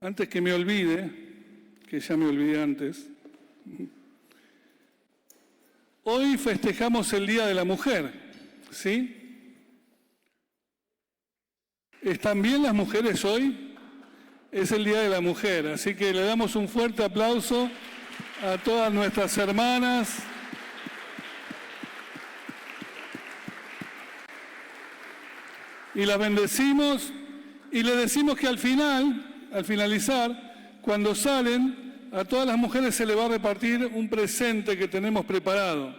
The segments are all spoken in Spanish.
Antes que me olvide, que ya me olvidé antes, hoy festejamos el Día de la Mujer, ¿sí? ¿Están bien las mujeres hoy? Es el Día de la Mujer, así que le damos un fuerte aplauso a todas nuestras hermanas. Y las bendecimos y le decimos que al finalizar, cuando salen, a todas las mujeres se les va a repartir un presente que tenemos preparado.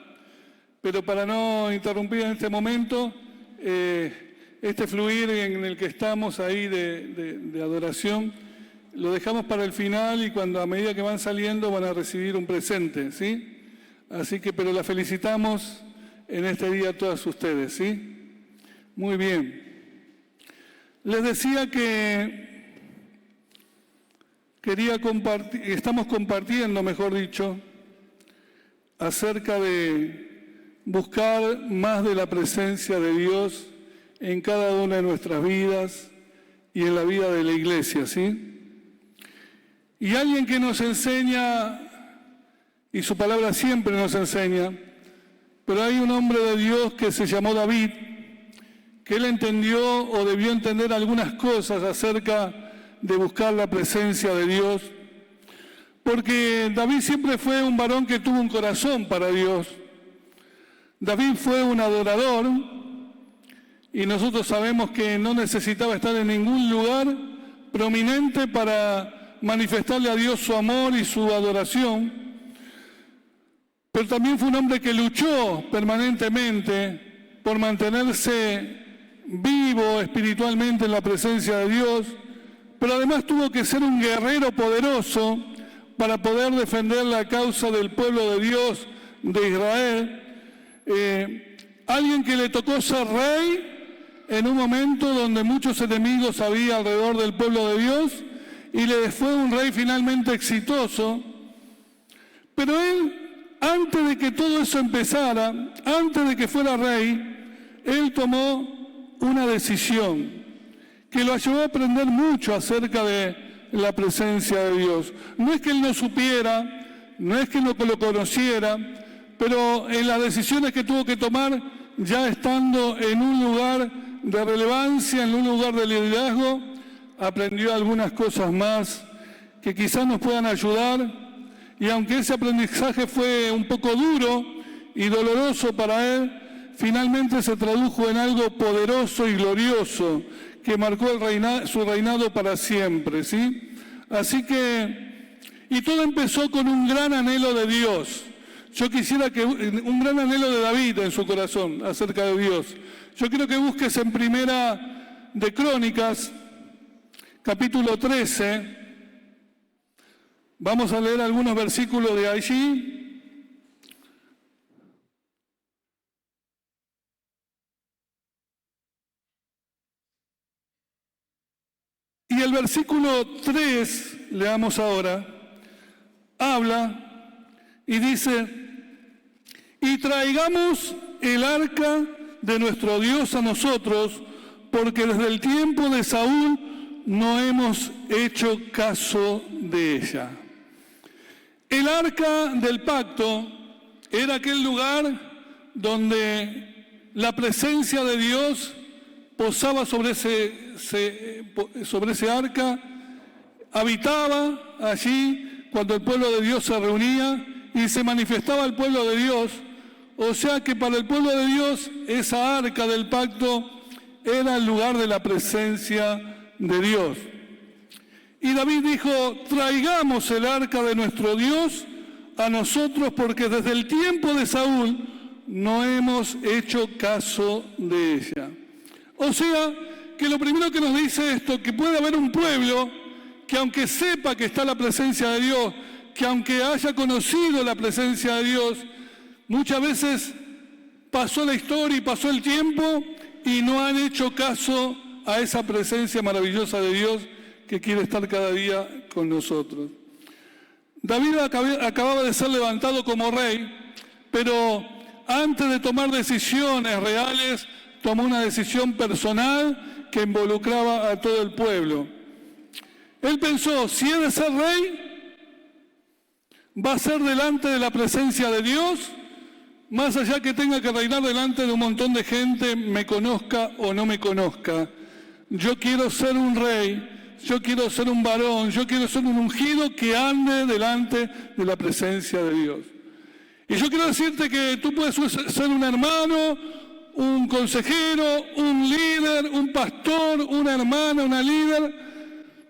Pero para no interrumpir en este momento, este fluir en el que estamos ahí de adoración, lo dejamos para el final y cuando a medida que van saliendo van a recibir un presente, ¿sí? Así que, pero las felicitamos en este día a todas ustedes, ¿sí? Muy bien. Les decía que estamos compartiendo, mejor dicho, acerca de buscar más de la presencia de Dios en cada una de nuestras vidas y en la vida de la iglesia, ¿sí? Y alguien que nos enseña, y su palabra siempre nos enseña, pero hay un hombre de Dios que se llamó David, que él entendió o debió entender algunas cosas acerca de buscar la presencia de Dios, porque David siempre fue un varón que tuvo un corazón para Dios. David fue un adorador y nosotros sabemos que no necesitaba estar en ningún lugar prominente para manifestarle a Dios su amor y su adoración, pero también fue un hombre que luchó permanentemente por mantenerse vivo espiritualmente en la presencia de Dios, pero además tuvo que ser un guerrero poderoso para poder defender la causa del pueblo de Dios, de Israel. Alguien que le tocó ser rey en un momento donde muchos enemigos había alrededor del pueblo de Dios y le fue un rey finalmente exitoso. Pero él, antes de que todo eso empezara, antes de que fuera rey, él tomó una decisión que lo llevó a aprender mucho acerca de la presencia de Dios. No es que él no supiera, no es que no lo conociera, pero en las decisiones que tuvo que tomar, ya estando en un lugar de relevancia, en un lugar de liderazgo, aprendió algunas cosas más que quizás nos puedan ayudar. Y aunque ese aprendizaje fue un poco duro y doloroso para él, finalmente se tradujo en algo poderoso y glorioso que marcó su reinado para siempre, ¿sí? Así que, y todo empezó con un gran anhelo de Dios. Yo quisiera que, un gran anhelo de David en su corazón acerca de Dios. Yo quiero que busques en Primera de Crónicas, capítulo 13. Vamos a leer algunos versículos de allí. Y el versículo 3, leamos ahora, habla y dice: y traigamos el arca de nuestro Dios a nosotros, porque desde el tiempo de Saúl no hemos hecho caso de ella. El arca del pacto era aquel lugar donde la presencia de Dios posaba sobre ese arca, habitaba allí cuando el pueblo de Dios se reunía y se manifestaba el pueblo de Dios. O sea que para el pueblo de Dios esa arca del pacto era el lugar de la presencia de Dios. Y David dijo: traigamos el arca de nuestro Dios a nosotros, porque desde el tiempo de Saúl no hemos hecho caso de ella. O sea, que lo primero que nos dice esto, que puede haber un pueblo que aunque sepa que está la presencia de Dios, que aunque haya conocido la presencia de Dios, muchas veces pasó la historia y pasó el tiempo y no han hecho caso a esa presencia maravillosa de Dios que quiere estar cada día con nosotros. David acababa de ser levantado como rey, pero antes de tomar decisiones reales, tomó una decisión personal que involucraba a todo el pueblo. Él pensó, si he de ser rey, va a ser delante de la presencia de Dios, más allá que tenga que reinar delante de un montón de gente, me conozca o no me conozca. Yo quiero ser un rey, yo quiero ser un varón, yo quiero ser un ungido que ande delante de la presencia de Dios. Y yo quiero decirte que tú puedes ser un hermano, un consejero, un líder, un pastor, una hermana, una líder,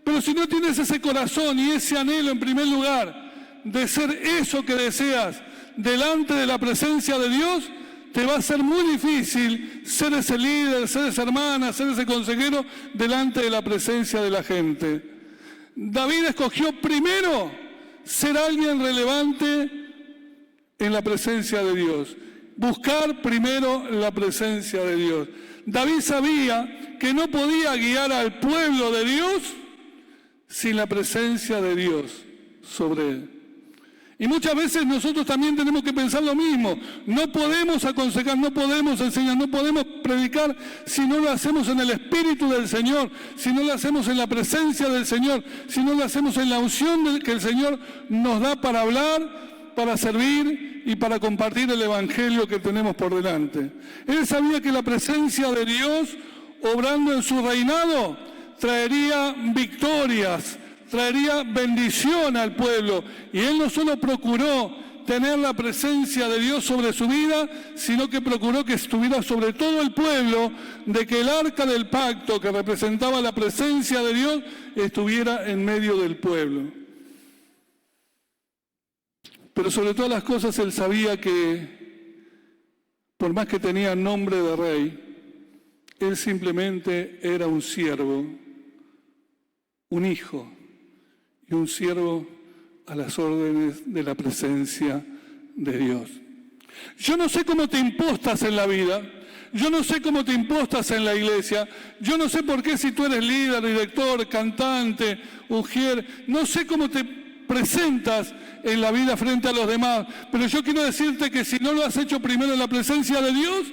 pero si no tienes ese corazón y ese anhelo en primer lugar de ser eso que deseas delante de la presencia de Dios, te va a ser muy difícil ser ese líder, ser esa hermana, ser ese consejero delante de la presencia de la gente. David escogió primero ser alguien relevante en la presencia de Dios. Buscar primero la presencia de Dios. David sabía que no podía guiar al pueblo de Dios sin la presencia de Dios sobre él. Y muchas veces nosotros también tenemos que pensar lo mismo. No podemos aconsejar, no podemos enseñar, no podemos predicar si no lo hacemos en el Espíritu del Señor, si no lo hacemos en la presencia del Señor, si no lo hacemos en la unción que el Señor nos da para hablar, para servir y para compartir el Evangelio que tenemos por delante. Él sabía que la presencia de Dios, obrando en su reinado, traería victorias, traería bendición al pueblo. Y él no solo procuró tener la presencia de Dios sobre su vida, sino que procuró que estuviera sobre todo el pueblo, de que el arca del pacto, que representaba la presencia de Dios, estuviera en medio del pueblo. Pero sobre todas las cosas él sabía que, por más que tenía nombre de rey, él simplemente era un siervo, un hijo, y un siervo a las órdenes de la presencia de Dios. Yo no sé cómo te impostas en la vida, yo no sé cómo te impostas en la iglesia, yo no sé por qué si tú eres líder, director, cantante, ujier, no sé cómo te presentas en la vida frente a los demás, pero yo quiero decirte que si no lo has hecho primero en la presencia de Dios,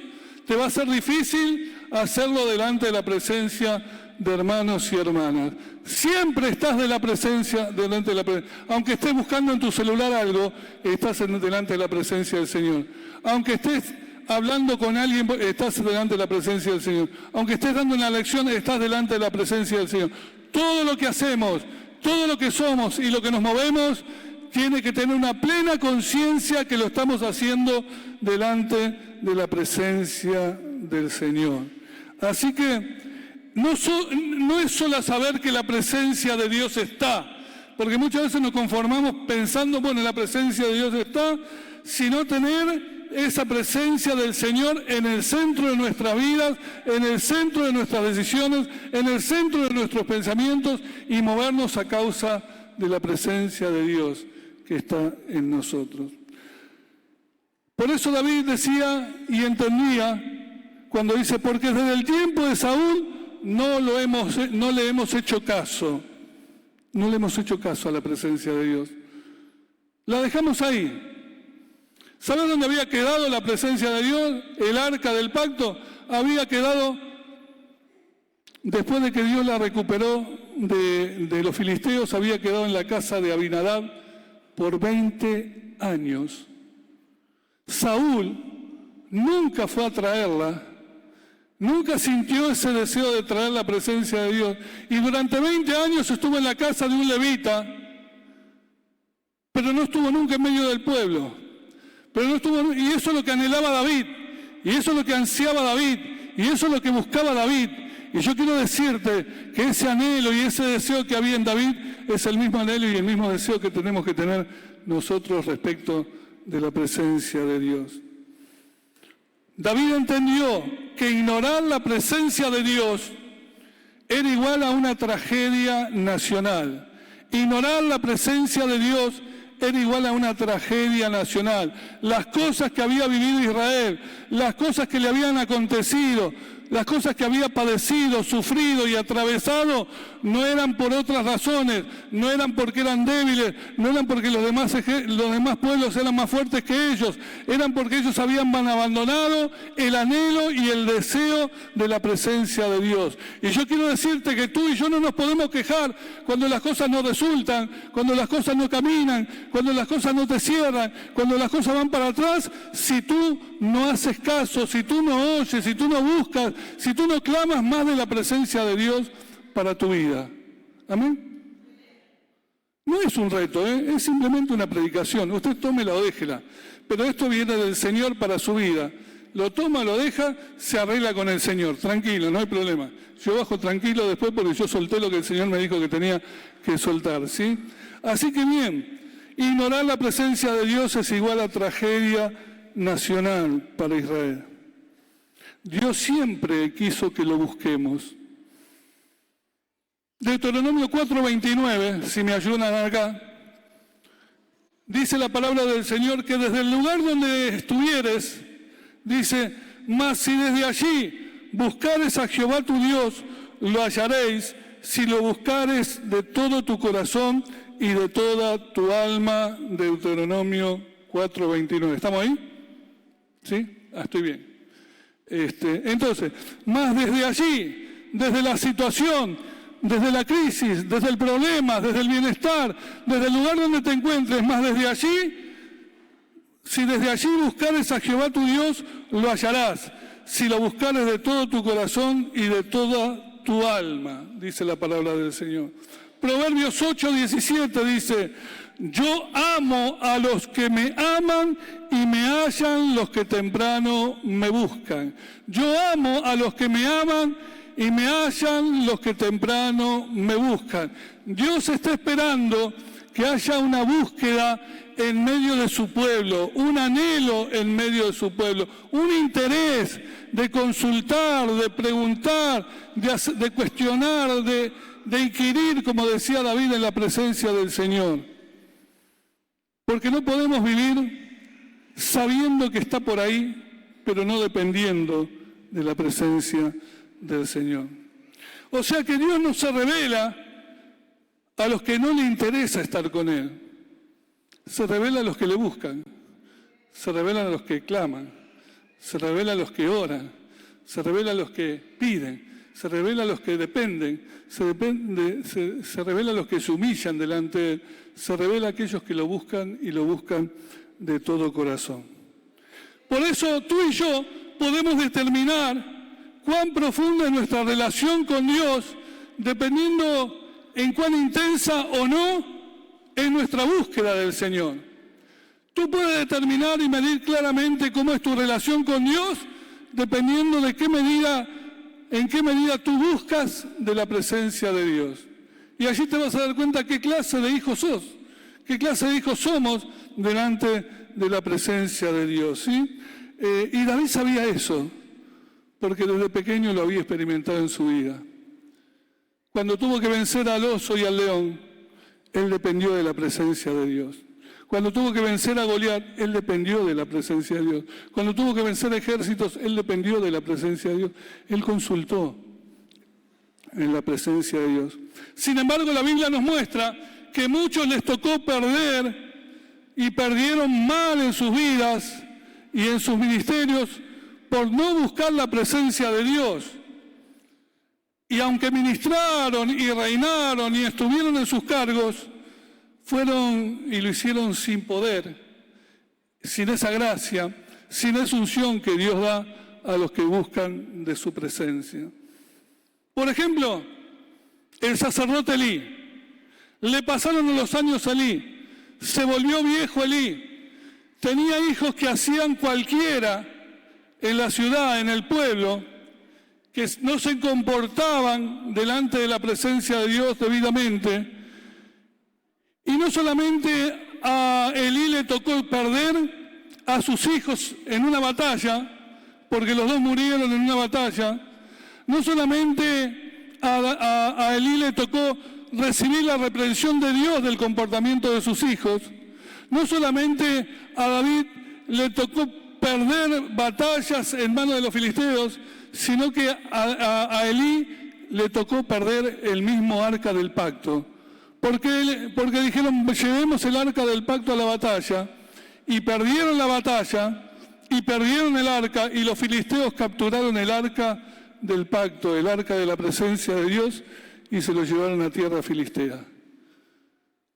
te va a ser difícil hacerlo delante de la presencia de hermanos y hermanas. Siempre estás de la presencia, delante de la presencia. Aunque estés buscando en tu celular algo, estás delante de la presencia del Señor. Aunque estés hablando con alguien, estás delante de la presencia del Señor. Aunque estés dando una lección, estás delante de la presencia del Señor. Todo lo que hacemos, todo lo que somos y lo que nos movemos, tiene que tener una plena conciencia que lo estamos haciendo delante de la presencia del Señor. Así que no es solo saber que la presencia de Dios está, porque muchas veces nos conformamos pensando, bueno, la presencia de Dios está, sino tener esa presencia del Señor en el centro de nuestras vidas, en el centro de nuestras decisiones, en el centro de nuestros pensamientos y movernos a causa de la presencia de Dios que está en nosotros. Por eso David decía y entendía cuando dice, porque desde el tiempo de Saúl no le hemos hecho caso. No le hemos hecho caso a la presencia de Dios. La dejamos ahí. ¿Sabes dónde había quedado la presencia de Dios? El arca del pacto había quedado, después de que Dios la recuperó de los filisteos, había quedado en la casa de Abinadab por 20 años. Saúl nunca fue a traerla. Nunca sintió ese deseo de traer la presencia de Dios. Y durante 20 años estuvo en la casa de un levita, pero no estuvo nunca en medio del pueblo. Y eso es lo que anhelaba David, y eso es lo que ansiaba David, y eso es lo que buscaba David. Y yo quiero decirte que ese anhelo y ese deseo que había en David es el mismo anhelo y el mismo deseo que tenemos que tener nosotros respecto de la presencia de Dios. David entendió que ignorar la presencia de Dios era igual a una tragedia nacional. Ignorar la presencia de Dios era igual a una tragedia nacional. Las cosas que había vivido Israel, las cosas que le habían acontecido, las cosas que había padecido, sufrido y atravesado, no eran por otras razones, no eran porque eran débiles, no eran porque los demás pueblos eran más fuertes que ellos, eran porque ellos habían abandonado el anhelo y el deseo de la presencia de Dios. Y yo quiero decirte que tú y yo no nos podemos quejar cuando las cosas no resultan, cuando las cosas no caminan, cuando las cosas no te cierran, cuando las cosas van para atrás, si tú no haces caso, si tú no oyes, si tú no buscas, si tú no clamas más de la presencia de Dios para tu vida. ¿Amén? No es un reto, es simplemente una predicación. Usted tómela o déjela. Pero esto viene del Señor para su vida. Lo toma, lo deja, se arregla con el Señor. Tranquilo, no hay problema. Yo bajo tranquilo después porque yo solté lo que el Señor me dijo que tenía que soltar, ¿sí? Así que bien, ignorar la presencia de Dios es igual a tragedia nacional para Israel. Dios siempre quiso que lo busquemos. Deuteronomio 4:29, si me ayudan acá, dice la palabra del Señor que desde el lugar donde estuvieres, dice, mas si desde allí buscares a Jehová tu Dios, lo hallaréis, si lo buscares de todo tu corazón y de toda tu alma. Deuteronomio 4:29. ¿Estamos ahí? ¿Sí? Estoy bien. Entonces, más desde allí, desde la situación, desde la crisis, desde el problema, desde el bienestar, desde el lugar donde te encuentres, más desde allí, si desde allí buscares a Jehová tu Dios, lo hallarás, si lo buscares de todo tu corazón y de toda tu alma, dice la palabra del Señor. Proverbios 8:17 dice, yo amo a los que me aman y me hallan los que temprano me buscan. Yo amo a los que me aman y me hallan los que temprano me buscan. Dios está esperando que haya una búsqueda en medio de su pueblo, un anhelo en medio de su pueblo, un interés de consultar, de preguntar, de cuestionar, de inquirir, como decía David, en la presencia del Señor. Porque no podemos vivir sabiendo que está por ahí, pero no dependiendo de la presencia del Señor. O sea que Dios no se revela a los que no le interesa estar con Él. Se revela a los que le buscan, se revela a los que claman, se revela a los que oran, se revela a los que piden, se revela a los que dependen, se revela a los que se humillan delante de Él, se revela a aquellos que lo buscan y lo buscan de todo corazón. Por eso tú y yo podemos determinar cuán profunda es nuestra relación con Dios, dependiendo en cuán intensa o no es nuestra búsqueda del Señor. Tú puedes determinar y medir claramente cómo es tu relación con Dios, dependiendo de en qué medida tú buscas de la presencia de Dios. Y allí te vas a dar cuenta qué clase de hijos sos, qué clase de hijos somos delante de la presencia de Dios, ¿sí? Y David sabía eso, porque desde pequeño lo había experimentado en su vida. Cuando tuvo que vencer al oso y al león, él dependió de la presencia de Dios. Cuando tuvo que vencer a Goliat, él dependió de la presencia de Dios. Cuando tuvo que vencer ejércitos, él dependió de la presencia de Dios. Él consultó en la presencia de Dios. Sin embargo, la Biblia nos muestra que muchos les tocó perder y perdieron mal en sus vidas y en sus ministerios por no buscar la presencia de Dios. Y aunque ministraron y reinaron y estuvieron en sus cargos, fueron y lo hicieron sin poder, sin esa gracia, sin esa unción que Dios da a los que buscan de su presencia. Por ejemplo, el sacerdote Elí. Le pasaron los años a Elí, se volvió viejo Elí, tenía hijos que hacían cualquiera en la ciudad, en el pueblo, que no se comportaban delante de la presencia de Dios debidamente. Y no solamente a Elí le tocó perder a sus hijos en una batalla, porque los dos murieron en una batalla, no solamente a Elí le tocó recibir la reprensión de Dios del comportamiento de sus hijos, no solamente a David le tocó perder batallas en manos de los filisteos, sino que a Elí le tocó perder el mismo arca del pacto. Porque dijeron, llevemos el arca del pacto a la batalla, y perdieron la batalla, y perdieron el arca, y los filisteos capturaron el arca del pacto, el arca de la presencia de Dios, y se lo llevaron a tierra filistea.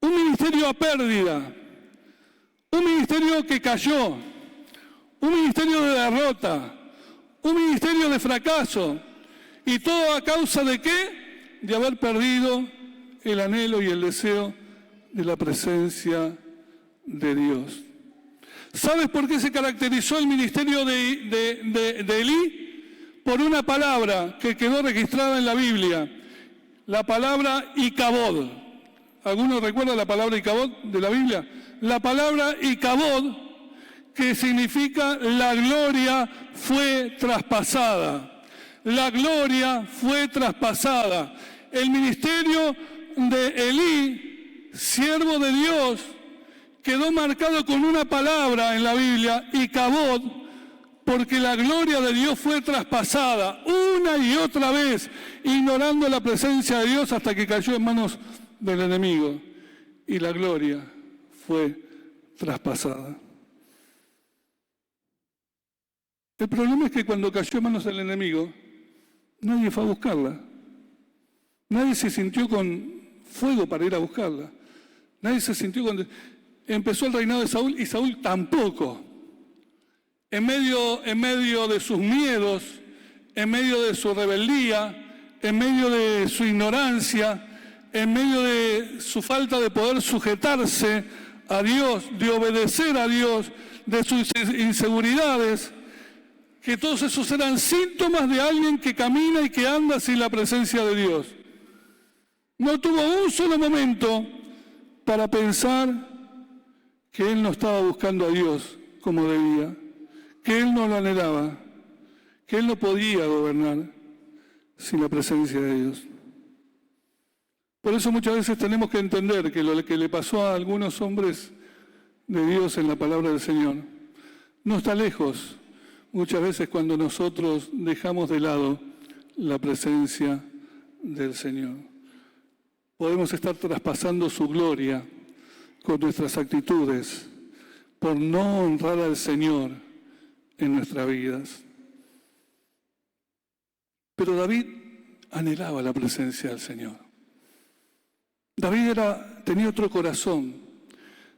Un ministerio a pérdida, un ministerio que cayó, un ministerio de derrota, un ministerio de fracaso, y todo a causa de ¿qué? De haber perdido el anhelo y el deseo de la presencia de Dios. ¿Sabes por qué se caracterizó el ministerio de Elí? Por una palabra que quedó registrada en la Biblia, la palabra Icabod. ¿Alguno recuerda la palabra Icabod de la Biblia? La palabra Icabod, que significa la gloria fue traspasada. La gloria fue traspasada. El ministerio de Elí, siervo de Dios, quedó marcado con una palabra en la Biblia, Icabod, porque la gloria de Dios fue traspasada una y otra vez, ignorando la presencia de Dios hasta que cayó en manos del enemigo. Y la gloria fue traspasada. El problema es que cuando cayó en manos del enemigo, nadie fue a buscarla. Nadie se sintió con fuego para ir a buscarla. Nadie se sintió con... Empezó el reinado de Saúl y Saúl tampoco. En medio de sus miedos, en medio de su rebeldía, en medio de su ignorancia, en medio de su falta de poder sujetarse a Dios, de obedecer a Dios, de sus inseguridades, que todos esos eran síntomas de alguien que camina y que anda sin la presencia de Dios. No tuvo un solo momento para pensar que él no estaba buscando a Dios como debía, que él no lo anhelaba, que él no podía gobernar sin la presencia de Dios. Por eso muchas veces tenemos que entender que lo que le pasó a algunos hombres de Dios en la palabra del Señor no está lejos, muchas veces cuando nosotros dejamos de lado la presencia del Señor. Podemos estar traspasando su gloria con nuestras actitudes por no honrar al Señor en nuestras vidas. Pero David anhelaba la presencia del Señor. David tenía otro corazón.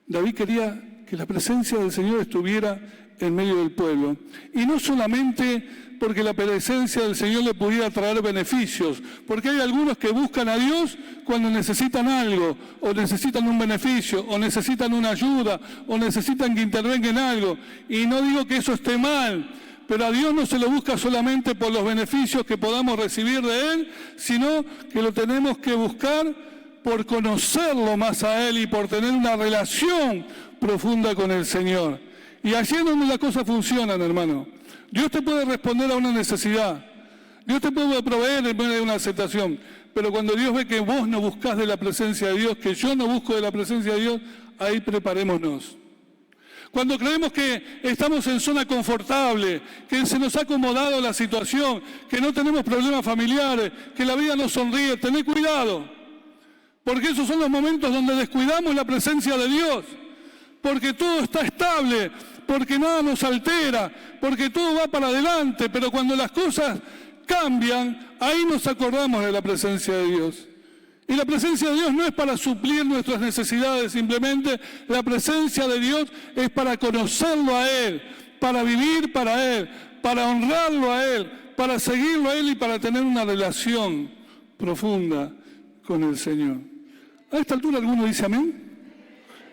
David quería que la presencia del Señor estuviera en medio del pueblo. Y no solamente porque la presencia del Señor le pudiera traer beneficios, porque hay algunos que buscan a Dios cuando necesitan algo, o necesitan un beneficio, o necesitan una ayuda, o necesitan que intervenga en algo. Y no digo que eso esté mal, pero a Dios no se lo busca solamente por los beneficios que podamos recibir de Él, sino que lo tenemos que buscar por conocerlo más a Él y por tener una relación profunda con el Señor. Y allí es donde las cosas funcionan, hermano. Dios te puede responder a una necesidad. Dios te puede proveer en medio de una aceptación. Pero cuando Dios ve que vos no buscás de la presencia de Dios, que yo no busco de la presencia de Dios, ahí preparémonos. Cuando creemos que estamos en zona confortable, que se nos ha acomodado la situación, que no tenemos problemas familiares, que la vida nos sonríe, tened cuidado. Porque esos son los momentos donde descuidamos la presencia de Dios. Porque todo está estable, porque nada nos altera, porque todo va para adelante, pero cuando las cosas cambian, ahí nos acordamos de la presencia de Dios. Y la presencia de Dios no es para suplir nuestras necesidades, simplemente la presencia de Dios es para conocerlo a Él, para vivir para Él, para honrarlo a Él, para seguirlo a Él y para tener una relación profunda con el Señor. A esta altura, ¿alguno dice amén?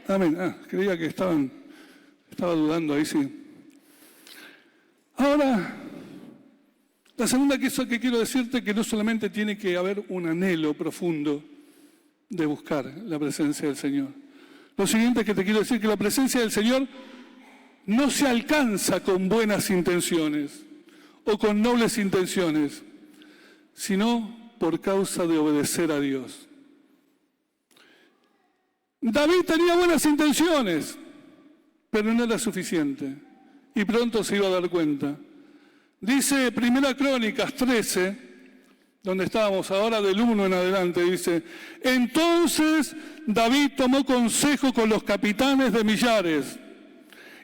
Amén. Creía que estaba dudando ahí, sí. Ahora, la segunda cosa que quiero decirte es que no solamente tiene que haber un anhelo profundo de buscar la presencia del Señor. Lo siguiente que te quiero decir es que la presencia del Señor no se alcanza con buenas intenciones o con nobles intenciones, sino por causa de obedecer a Dios. David tenía buenas intenciones, pero no era suficiente. Y pronto se iba a dar cuenta. Dice 1 Crónicas 13, donde estábamos ahora del 1 en adelante, dice: entonces David tomó consejo con los capitanes de millares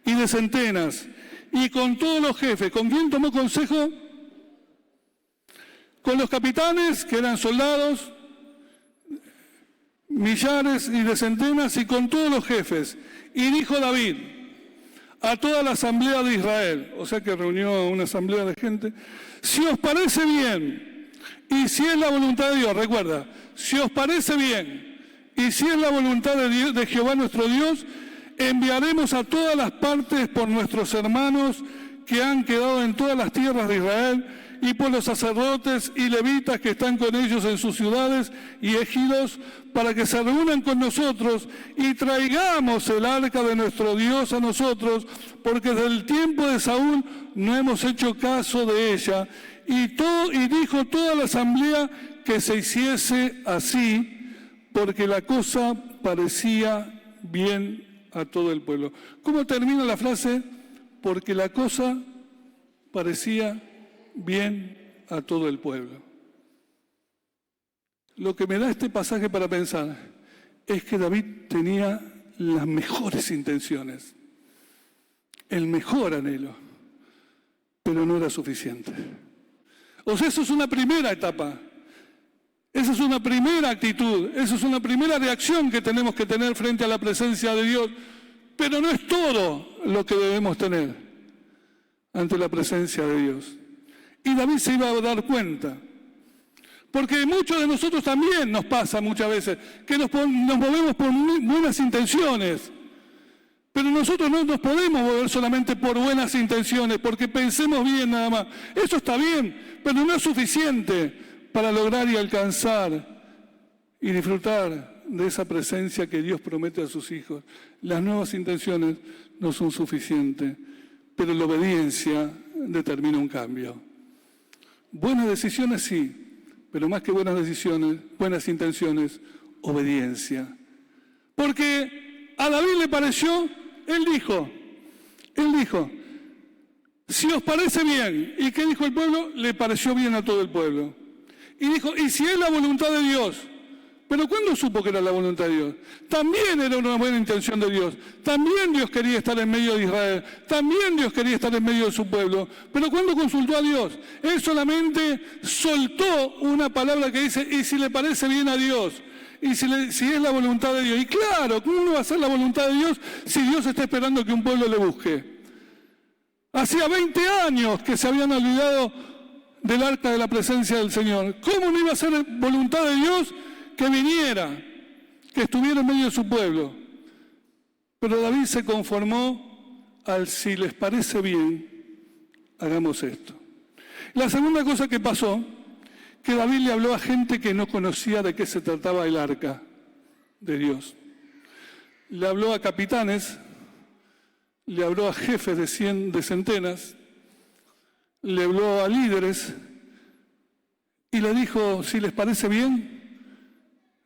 y de centenas y con todos los jefes. ¿Con quién tomó consejo? Con los capitanes, que eran soldados, millares y de centenas, y con todos los jefes. Y dijo David a toda la asamblea de Israel, o sea que reunió a una asamblea de gente: si os parece bien, y si es la voluntad de Dios, recuerda, si os parece bien, y si es la voluntad de Dios, de Jehová nuestro Dios, enviaremos a todas las partes por nuestros hermanos que han quedado en todas las tierras de Israel, y por los sacerdotes y levitas que están con ellos en sus ciudades y ejidos, para que se reúnan con nosotros y traigamos el arca de nuestro Dios a nosotros, porque desde el tiempo de Saúl no hemos hecho caso de ella. Y dijo toda la asamblea que se hiciese así, porque la cosa parecía bien a todo el pueblo. ¿Cómo termina la frase? Porque la cosa parecía bien a todo el pueblo. Lo que me da este pasaje para pensar es que David tenía las mejores intenciones, el mejor anhelo, pero no era suficiente. O sea, eso es una primera etapa, esa es una primera actitud, esa es una primera reacción que tenemos que tener frente a la presencia de Dios, pero no es todo lo que debemos tener ante la presencia de Dios. Y David se iba a dar cuenta, porque muchos de nosotros también nos pasa muchas veces, que nos movemos por buenas intenciones, pero nosotros no nos podemos mover solamente por buenas intenciones, porque pensemos bien nada más. Eso está bien, pero no es suficiente para lograr y alcanzar y disfrutar de esa presencia que Dios promete a sus hijos. Las nuevas intenciones no son suficientes, pero la obediencia determina un cambio. Buenas decisiones sí, pero más que buenas decisiones, buenas intenciones, obediencia. Porque a David le pareció, él dijo, si os parece bien, ¿y qué dijo el pueblo? Le pareció bien a todo el pueblo. Y dijo, y si es la voluntad de Dios. Pero ¿cuándo supo que era la voluntad de Dios? También era una buena intención de Dios. También Dios quería estar en medio de Israel. También Dios quería estar en medio de su pueblo. Pero ¿cuándo consultó a Dios? Él solamente soltó una palabra que dice, y si le parece bien a Dios, y si es la voluntad de Dios. Y claro, ¿cómo no va a ser la voluntad de Dios si Dios está esperando que un pueblo le busque? Hacía 20 años que se habían olvidado del arca de la presencia del Señor. ¿Cómo no iba a ser voluntad de Dios que viniera, que estuviera en medio de su pueblo? Pero David se conformó al si les parece bien, hagamos esto. La segunda cosa que pasó, que David le habló a gente que no conocía de qué se trataba el arca de Dios. Le habló a capitanes, le habló a jefes de centenas, le habló a líderes y le dijo, si les parece bien,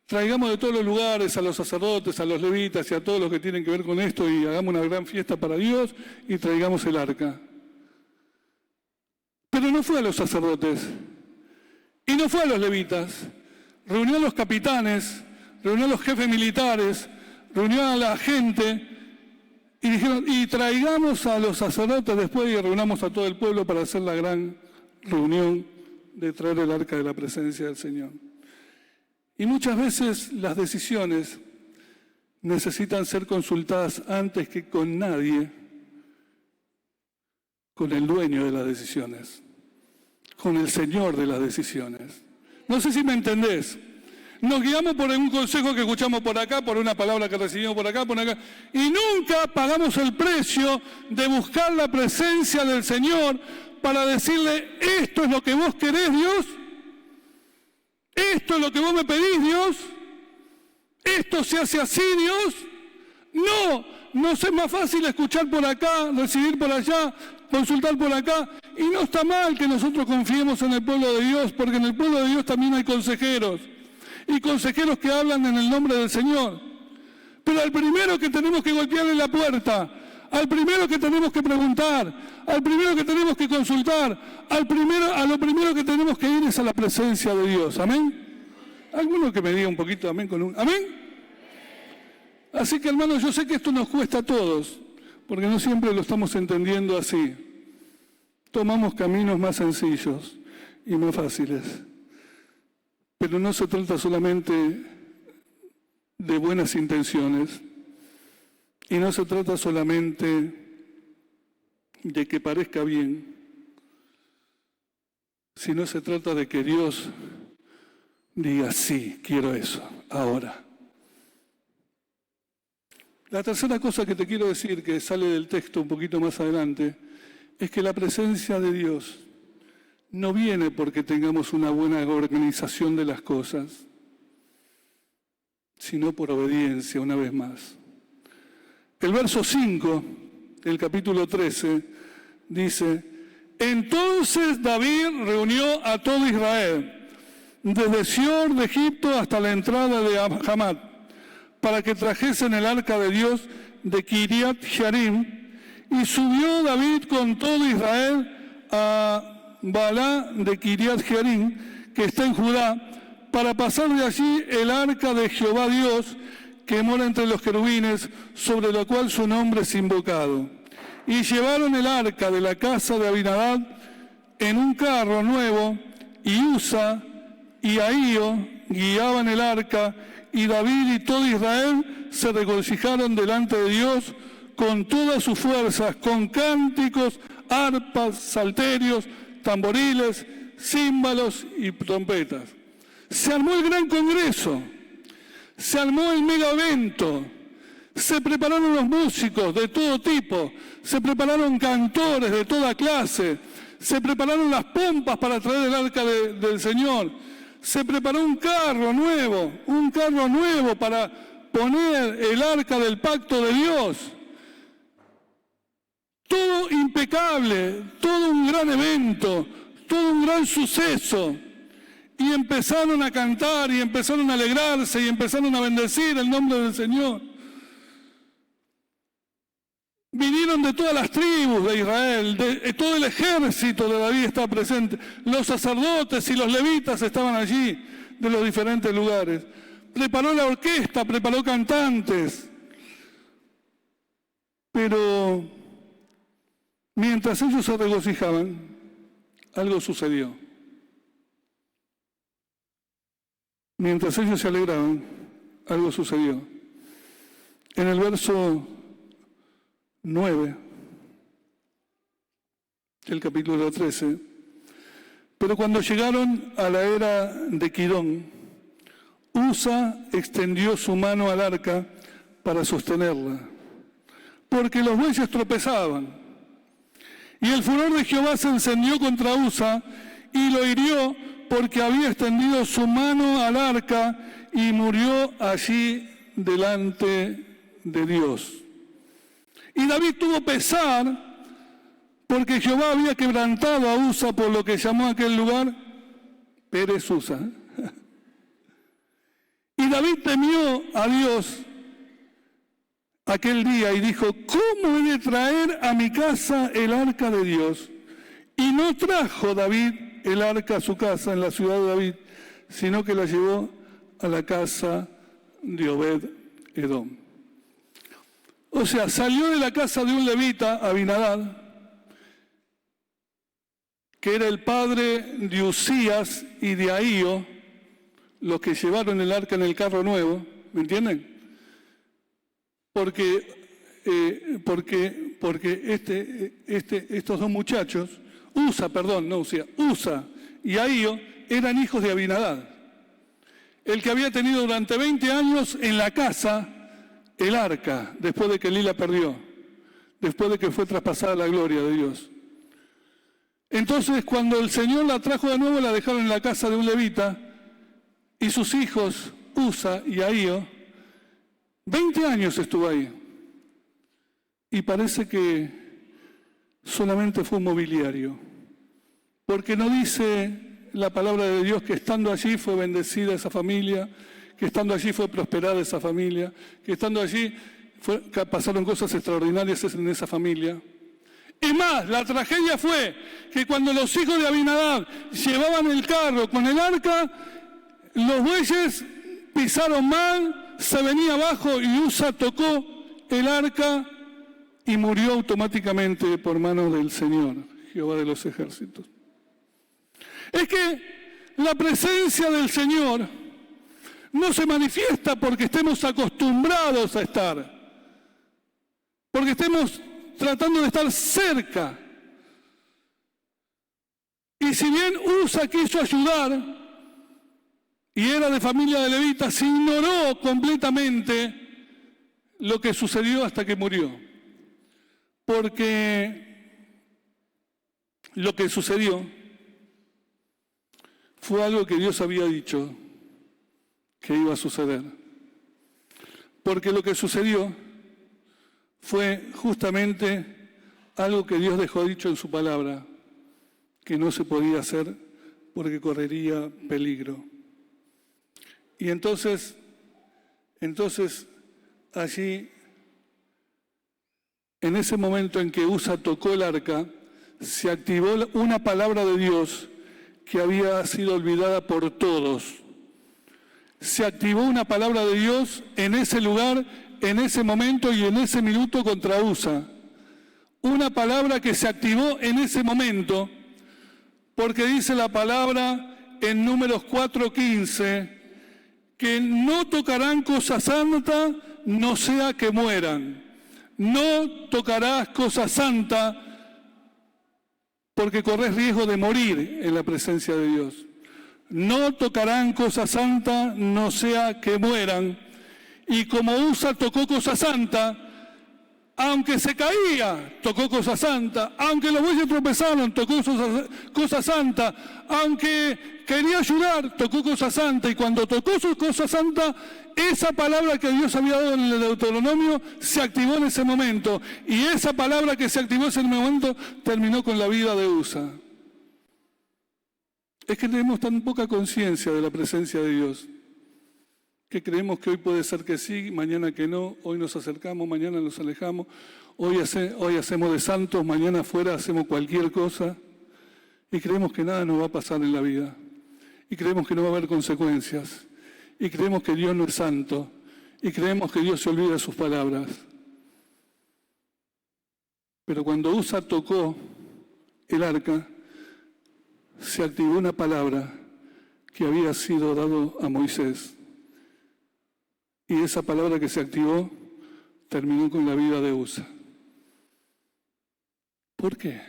traigamos de todos los lugares a los sacerdotes, a los levitas y a todos los que tienen que ver con esto y hagamos una gran fiesta para Dios y traigamos el arca. Pero no fue a los sacerdotes y no fue a los levitas. Reunió a los capitanes, reunió a los jefes militares, reunió a la gente y dijeron, y traigamos a los sacerdotes después y reunamos a todo el pueblo para hacer la gran reunión de traer el arca de la presencia del Señor. Y muchas veces las decisiones necesitan ser consultadas antes que con nadie, con el dueño de las decisiones, con el Señor de las decisiones. No sé si me entendés. Nos guiamos por un consejo que escuchamos por acá, por una palabra que recibimos por acá, y nunca pagamos el precio de buscar la presencia del Señor para decirle, esto es lo que vos querés, Dios. ¿Esto es lo que vos me pedís, Dios? ¿Esto se hace así, Dios? No es más fácil escuchar por acá, recibir por allá, consultar por acá. Y no está mal que nosotros confiemos en el pueblo de Dios, porque en el pueblo de Dios también hay consejeros. Y consejeros que hablan en el nombre del Señor. Pero al primero que tenemos que golpearle la puerta, al primero que tenemos que preguntar, al primero que tenemos que consultar, a lo primero que tenemos que ir es a la presencia de Dios. ¿Amén? ¿Alguno que me diga un poquito amén con un amén? Así que, hermanos, yo sé que esto nos cuesta a todos, porque no siempre lo estamos entendiendo así. Tomamos caminos más sencillos y más fáciles. Pero no se trata solamente de buenas intenciones, y no se trata solamente de que parezca bien, sino se trata de que Dios diga, sí, quiero eso, ahora. La tercera cosa que te quiero decir, que sale del texto un poquito más adelante, es que la presencia de Dios no viene porque tengamos una buena organización de las cosas, sino por obediencia, una vez más. El verso 5 del capítulo 13 dice, entonces David reunió a todo Israel, desde Sior de Egipto hasta la entrada de Hamat, para que trajesen el arca de Dios de Kiriat Jearim, y subió David con todo Israel a Baalá de Kiriat Jearim, que está en Judá, para pasar de allí el arca de Jehová Dios, que mora entre los querubines, sobre la cual su nombre es invocado. Y llevaron el arca de la casa de Abinadab en un carro nuevo, y Usa y Ahío guiaban el arca, y David y todo Israel se regocijaron delante de Dios con todas sus fuerzas, con cánticos, arpas, salterios, tamboriles, címbalos y trompetas. Se armó el gran congreso, se armó el mega evento, se prepararon los músicos de todo tipo, se prepararon cantores de toda clase, se prepararon las pompas para traer el arca del Señor, se preparó un carro nuevo para poner el arca del pacto de Dios. Todo impecable, todo un gran evento, todo un gran suceso. Y empezaron a cantar, y empezaron a alegrarse, y empezaron a bendecir el nombre del Señor. Vinieron de todas las tribus de Israel, todo el ejército de David estaba presente. Los sacerdotes y los levitas estaban allí, de los diferentes lugares. Preparó la orquesta, preparó cantantes. Pero mientras ellos se regocijaban, algo sucedió. Mientras ellos se alegraban, algo sucedió. En el verso 9 del capítulo 13, pero cuando llegaron a la era de Quirón, Usa extendió su mano al arca para sostenerla, porque los bueyes tropezaban. Y el furor de Jehová se encendió contra Usa y lo hirió, porque había extendido su mano al arca y murió allí delante de Dios. Y David tuvo pesar porque Jehová había quebrantado a Usa, por lo que llamó a aquel lugar Pérez Usa. Y David temió a Dios aquel día y dijo, ¿cómo he de traer a mi casa el arca de Dios? Y no trajo David el arca a su casa en la ciudad de David, sino que la llevó a la casa de Obed-Edom. O sea, salió de la casa de un levita, Abinadab, que era el padre de Usías y de Ahío, los que llevaron el arca en el carro nuevo, ¿me entienden? Porque estos dos muchachos, Usa y Ahío, eran hijos de Abinadab, el que había tenido durante 20 años en la casa el arca, después de que Elí la perdió, después de que fue traspasada la gloria de Dios. Entonces, cuando el Señor la trajo de nuevo, la dejaron en la casa de un levita, y sus hijos, Usa y Ahío, 20 años estuvo ahí. Y parece que solamente fue un mobiliario, porque no dice la palabra de Dios que estando allí fue bendecida esa familia, que estando allí fue prosperada esa familia, que estando allí pasaron cosas extraordinarias en esa familia. Es más, la tragedia fue que cuando los hijos de Abinadab llevaban el carro con el arca, los bueyes pisaron mal, se venía abajo y Usa tocó el arca y murió automáticamente por manos del Señor, Jehová de los ejércitos. Es que la presencia del Señor no se manifiesta porque estemos acostumbrados a estar, porque estemos tratando de estar cerca. Y si bien Usa quiso ayudar, y era de familia de levitas, se ignoró completamente lo que sucedió hasta que murió. Porque lo que sucedió fue algo que Dios había dicho que iba a suceder. Porque lo que sucedió fue justamente algo que Dios dejó dicho en su palabra, que no se podía hacer porque correría peligro. Y entonces allí, en ese momento en que Usa tocó el arca, se activó una palabra de Dios que había sido olvidada por todos. Se activó una palabra de Dios en ese lugar, en ese momento y en ese minuto contra Usa. Una palabra que se activó en ese momento, porque dice la palabra en Números 4:15, que no tocarán cosa santa, no sea que mueran. No tocarás cosa santa, porque corres riesgo de morir en la presencia de Dios. No tocarán cosa santa, no sea que mueran. Y como Usa tocó cosa santa, aunque se caía, tocó cosa santa, aunque los bueyes tropezaron, tocó cosa santa, aunque quería ayudar, tocó cosa santa, y cuando tocó su cosa santa, esa palabra que Dios había dado en el Deuteronomio se activó en ese momento, y esa palabra que se activó en ese momento terminó con la vida de Usa. Es que tenemos tan poca conciencia de la presencia de Dios, que creemos que hoy puede ser que sí, mañana que no, hoy nos acercamos, mañana nos alejamos, hoy hacemos de santos, mañana afuera hacemos cualquier cosa, y creemos que nada nos va a pasar en la vida, y creemos que no va a haber consecuencias, y creemos que Dios no es santo, y creemos que Dios se olvida de sus palabras. Pero cuando Usa tocó el arca, se activó una palabra que había sido dado a Moisés. Y esa palabra que se activó terminó con la vida de Usa. ¿Por qué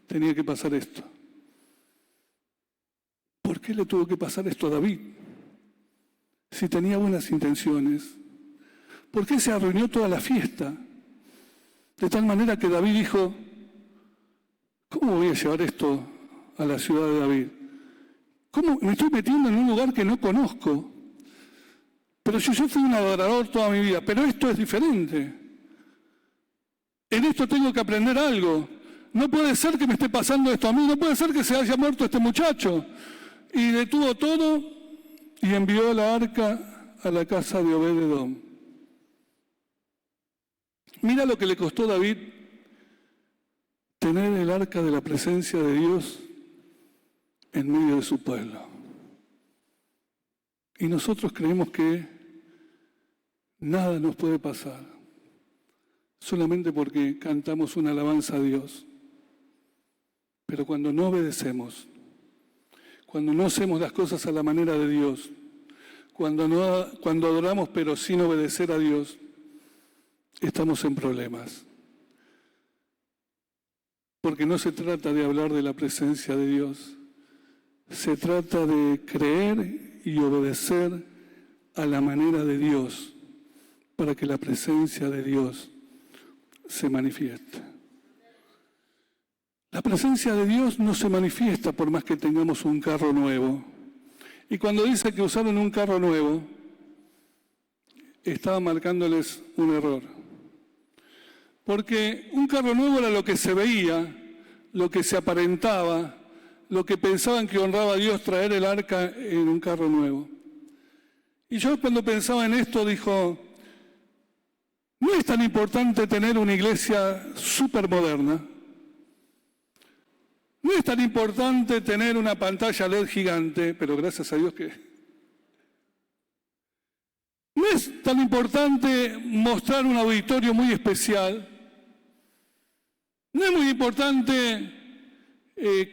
tenía que pasar esto? ¿Por qué le tuvo que pasar esto a David? Si tenía buenas intenciones. ¿Por qué se arruinó toda la fiesta? De tal manera que David dijo, ¿cómo voy a llevar esto a la ciudad de David? ¿Cómo me estoy metiendo en un lugar que no conozco? Pero yo fui un adorador toda mi vida, pero esto es diferente. En esto tengo que aprender algo. No puede ser que me esté pasando esto a mí, no puede ser que se haya muerto este muchacho. Y detuvo todo y envió la arca a la casa de Obed-edom. Mira lo que le costó a David tener el arca de la presencia de Dios en medio de su pueblo. Y nosotros creemos que nada nos puede pasar solamente porque cantamos una alabanza a Dios. Pero cuando no obedecemos, cuando no hacemos las cosas a la manera de Dios, cuando adoramos pero sin obedecer a Dios, estamos en problemas. Porque no se trata de hablar de la presencia de Dios, se trata de creer y obedecer a la manera de Dios para que la presencia de Dios se manifieste. La presencia de Dios no se manifiesta por más que tengamos un carro nuevo. Y cuando dice que usaron un carro nuevo, estaba marcándoles un error. Porque un carro nuevo era lo que se veía, lo que se aparentaba, lo que pensaban que honraba a Dios traer el arca en un carro nuevo. Y yo cuando pensaba en esto, No es tan importante tener una iglesia súper moderna. No es tan importante tener una pantalla LED gigante, pero gracias a Dios que... No es tan importante mostrar un auditorio muy especial. No es muy importante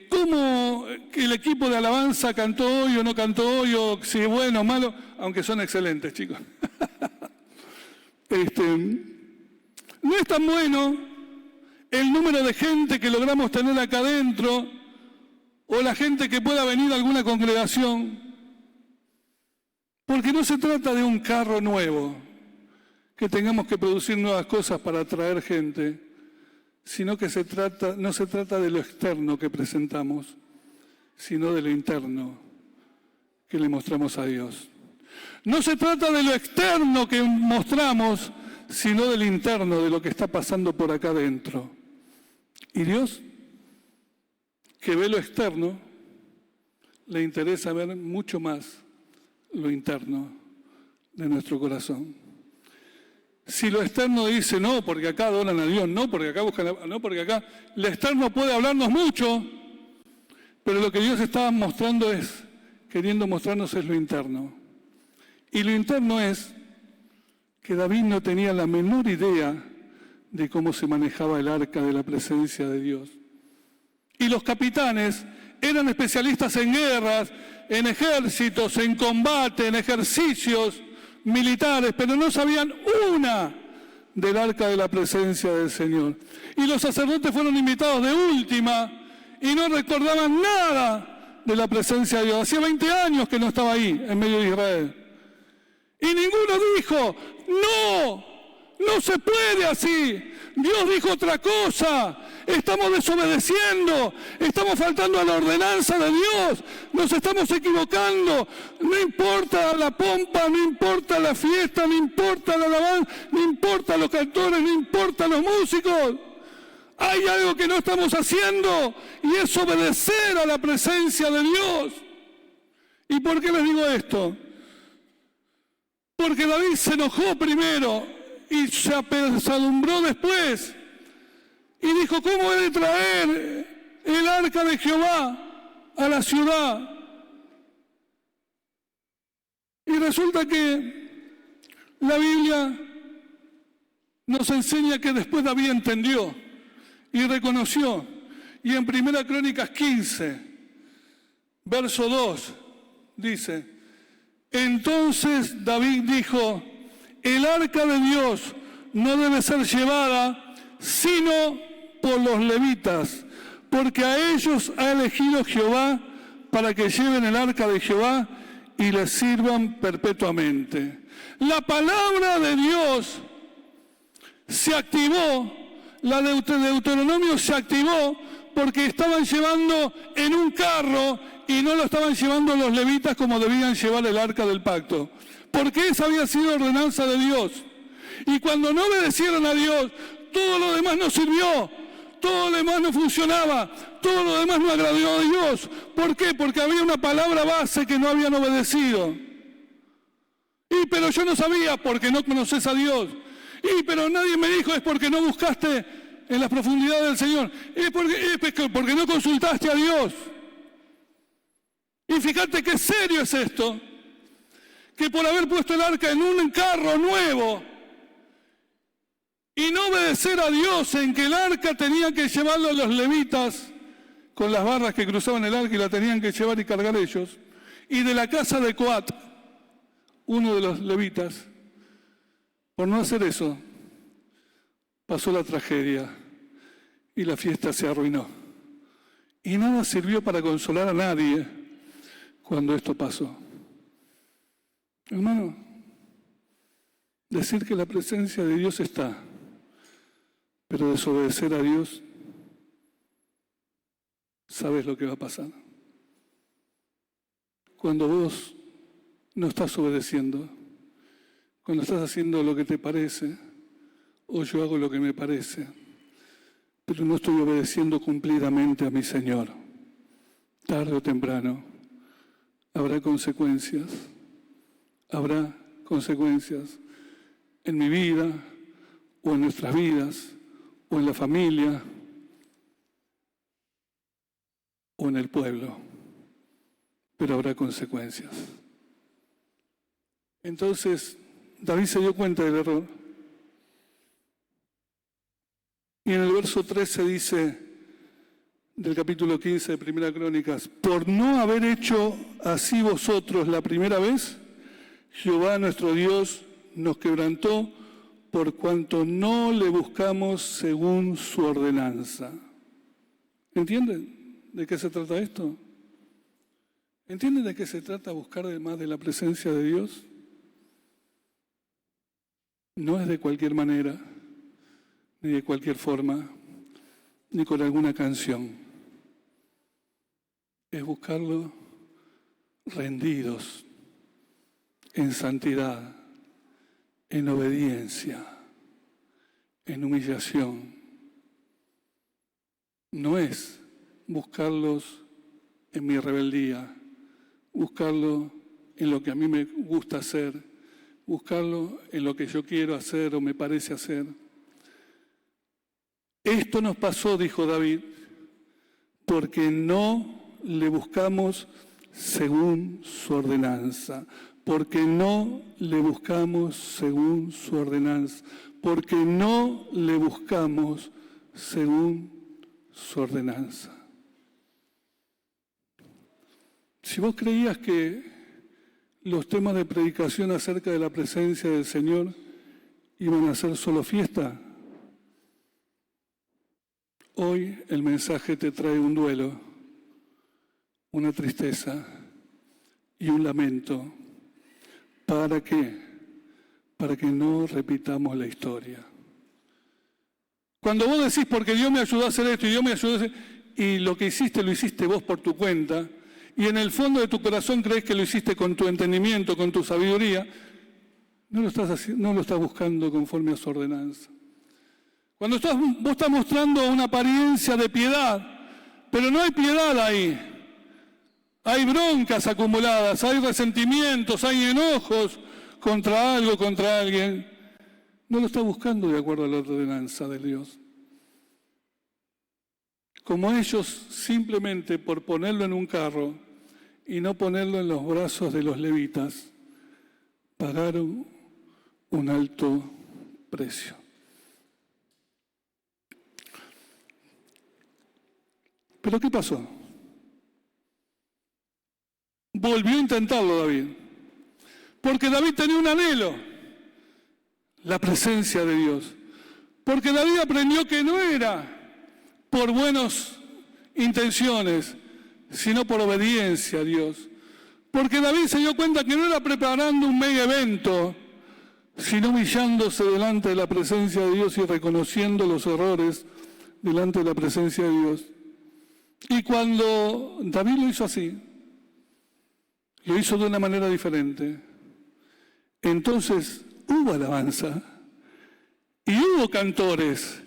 cómo el equipo de alabanza cantó hoy o no cantó hoy, o si es bueno o malo, aunque son excelentes, chicos. No es tan bueno el número de gente que logramos tener acá adentro o la gente que pueda venir a alguna congregación, porque no se trata de un carro nuevo, que tengamos que producir nuevas cosas para atraer gente, sino que no se trata de lo externo que presentamos, sino de lo interno que le mostramos a Dios. No se trata de lo externo que mostramos, sino del interno, de lo que está pasando por acá adentro. Y Dios, que ve lo externo, le interesa ver mucho más lo interno de nuestro corazón. Si lo externo dice no, porque acá adoran a Dios, no, porque acá buscan, no, porque acá, lo externo puede hablarnos mucho, pero lo que Dios está mostrando queriendo mostrarnos es lo interno. Y lo interno es que David no tenía la menor idea de cómo se manejaba el arca de la presencia de Dios. Y los capitanes eran especialistas en guerras, en ejércitos, en combate, en ejercicios militares, pero no sabían una del arca de la presencia del Señor. Y los sacerdotes fueron invitados de última y no recordaban nada de la presencia de Dios. Hacía 20 años que no estaba ahí, en medio de Israel. Y ninguno dijo, no se puede así. Dios dijo otra cosa. Estamos desobedeciendo, estamos faltando a la ordenanza de Dios, nos estamos equivocando. No importa la pompa, no importa la fiesta, no importa la alabanza, no importa los cantores, no importa los músicos. Hay algo que no estamos haciendo y es obedecer a la presencia de Dios. ¿Y por qué les digo esto? Porque David se enojó primero y se apesadumbró después. Y dijo, ¿cómo he de traer el arca de Jehová a la ciudad? Y resulta que la Biblia nos enseña que después David entendió y reconoció. Y en 1 Crónicas 15, verso 2, dice, entonces David dijo, el arca de Dios no debe ser llevada sino por los levitas, porque a ellos ha elegido Jehová para que lleven el arca de Jehová y les sirvan perpetuamente. La palabra de Dios se activó, la de Deuteronomio se activó porque estaban llevando en un carro y no lo estaban llevando los levitas como debían llevar el arca del pacto, porque esa había sido ordenanza de Dios. Y cuando no obedecieron a Dios, todo lo demás no sirvió, todo lo demás no funcionaba, todo lo demás no agradó a Dios. ¿Por qué? Porque había una palabra base que no habían obedecido. Pero yo no sabía, porque no conoces a Dios. Pero nadie me dijo, es porque no buscaste en las profundidades del Señor. Es porque no consultaste a Dios. Y fíjate qué serio es esto, que por haber puesto el arca en un carro nuevo, y no obedecer a Dios en que el arca tenían que llevarlo los levitas con las barras que cruzaban el arca y la tenían que llevar y cargar ellos. Y de la casa de Coat, uno de los levitas, por no hacer eso, pasó la tragedia y la fiesta se arruinó. Y nada sirvió para consolar a nadie cuando esto pasó. Hermano, decir que la presencia de Dios está, pero desobedecer a Dios, ¿sabes lo que va a pasar? Cuando vos no estás obedeciendo, cuando estás haciendo lo que te parece, o yo hago lo que me parece, pero no estoy obedeciendo cumplidamente a mi Señor, tarde o temprano habrá consecuencias. Habrá consecuencias en mi vida o en nuestras vidas, o en la familia, o en el pueblo, pero habrá consecuencias. Entonces, David se dio cuenta del error. Y en el verso 13 dice, del capítulo 15 de Primera Crónicas, por no haber hecho así vosotros la primera vez, Jehová nuestro Dios nos quebrantó por cuanto no le buscamos según su ordenanza. ¿Entienden de qué se trata esto? ¿Entienden de qué se trata buscar además de la presencia de Dios? No es de cualquier manera, ni de cualquier forma, ni con alguna canción. Es buscarlo rendidos, en santidad, en obediencia, en humillación. No es buscarlos en mi rebeldía, buscarlo en lo que a mí me gusta hacer, buscarlo en lo que yo quiero hacer o me parece hacer. Esto nos pasó, dijo David, porque no le buscamos según su ordenanza, porque no le buscamos según su ordenanza, porque no le buscamos según su ordenanza. Si vos creías que los temas de predicación acerca de la presencia del Señor iban a ser solo fiesta, hoy el mensaje te trae un duelo, una tristeza y un lamento. ¿Para qué? Para que no repitamos la historia. Cuando vos decís, porque Dios me ayudó a hacer esto y Dios me ayudó a hacer, y lo que hiciste lo hiciste vos por tu cuenta, y en el fondo de tu corazón crees que lo hiciste con tu entendimiento, con tu sabiduría, no lo estás buscando conforme a su ordenanza. Cuando vos estás mostrando una apariencia de piedad, pero no hay piedad ahí. Hay broncas acumuladas, hay resentimientos, hay enojos contra algo, contra alguien. No lo está buscando de acuerdo a la ordenanza de Dios. Como ellos, simplemente por ponerlo en un carro y no ponerlo en los brazos de los levitas, pagaron un alto precio. ¿Pero qué pasó? Volvió a intentarlo David, porque David tenía un anhelo, la presencia de Dios, porque David aprendió que no era por buenas intenciones, sino por obediencia a Dios, porque David se dio cuenta que no era preparando un mega evento, sino humillándose delante de la presencia de Dios y reconociendo los errores delante de la presencia de Dios. Y cuando David lo hizo así, lo hizo de una manera diferente. Entonces hubo alabanza, y hubo cantores,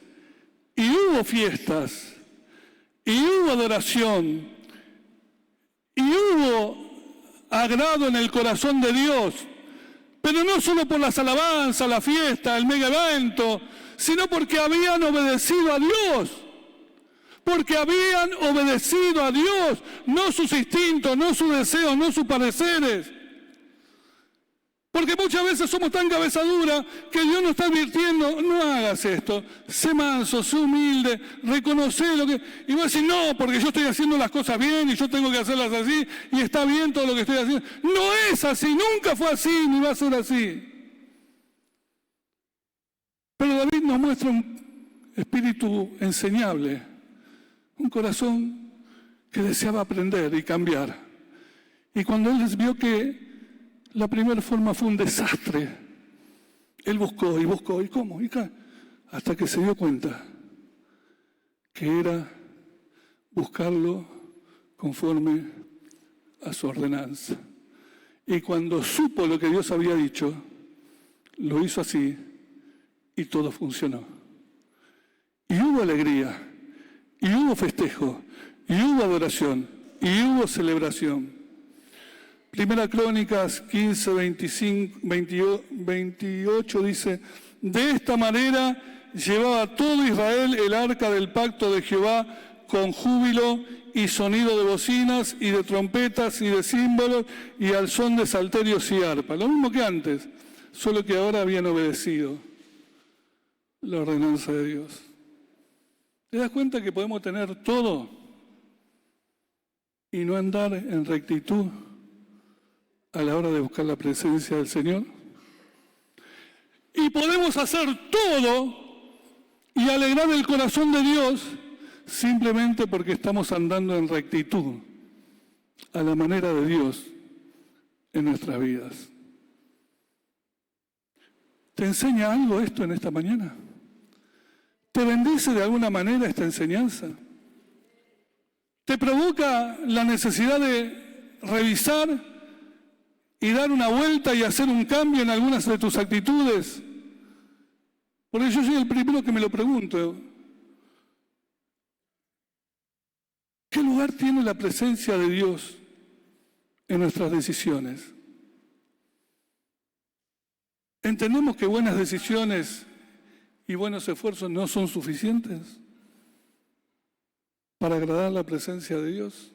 y hubo fiestas, y hubo adoración, y hubo agrado en el corazón de Dios. Pero no solo por las alabanzas, la fiesta, el mega evento, sino porque habían obedecido a Dios. Porque habían obedecido a Dios, no sus instintos, no sus deseos, no sus pareceres. Porque muchas veces somos tan cabeza dura que Dios nos está advirtiendo, no hagas esto, sé manso, sé humilde, reconoce lo que... Y vos decís, no, porque yo estoy haciendo las cosas bien y yo tengo que hacerlas así y está bien todo lo que estoy haciendo. No es así, nunca fue así, ni va a ser así. Pero David nos muestra un espíritu enseñable. Un corazón que deseaba aprender y cambiar. Y cuando él vio que la primera forma fue un desastre, él buscó, ¿y cómo? Hasta que se dio cuenta que era buscarlo conforme a su ordenanza. Y cuando supo lo que Dios había dicho, lo hizo así y todo funcionó. Y hubo alegría. Y hubo festejo, y hubo adoración, y hubo celebración. Primera Crónicas 15, 25, 28 dice, De esta manera llevaba todo Israel el arca del pacto de Jehová con júbilo y sonido de bocinas y de trompetas y de címbalos y al son de salterios y arpas. Lo mismo que antes, solo que ahora habían obedecido la ordenanza de Dios. ¿Te das cuenta que podemos tener todo y no andar en rectitud a la hora de buscar la presencia del Señor? Y podemos hacer todo y alegrar el corazón de Dios simplemente porque estamos andando en rectitud a la manera de Dios en nuestras vidas. ¿Te enseña algo esto en esta mañana? ¿Te bendice de alguna manera esta enseñanza? ¿Te provoca la necesidad de revisar y dar una vuelta y hacer un cambio en algunas de tus actitudes? Porque yo soy el primero que me lo pregunto. ¿Qué lugar tiene la presencia de Dios en nuestras decisiones? ¿Entendemos que buenas decisiones y buenos esfuerzos no son suficientes para agradar la presencia de Dios?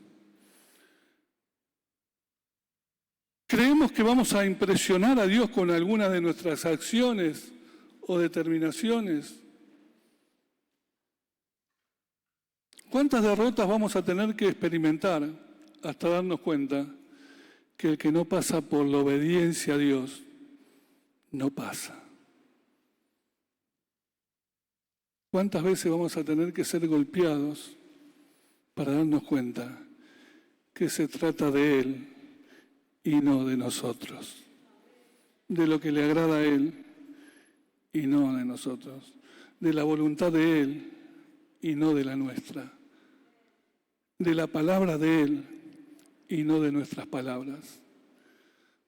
¿Creemos que vamos a impresionar a Dios con algunas de nuestras acciones o determinaciones? ¿Cuántas derrotas vamos a tener que experimentar hasta darnos cuenta que el que no pasa por la obediencia a Dios no pasa? ¿Cuántas veces vamos a tener que ser golpeados para darnos cuenta que se trata de Él y no de nosotros? De lo que le agrada a Él y no de nosotros. De la voluntad de Él y no de la nuestra. De la palabra de Él y no de nuestras palabras.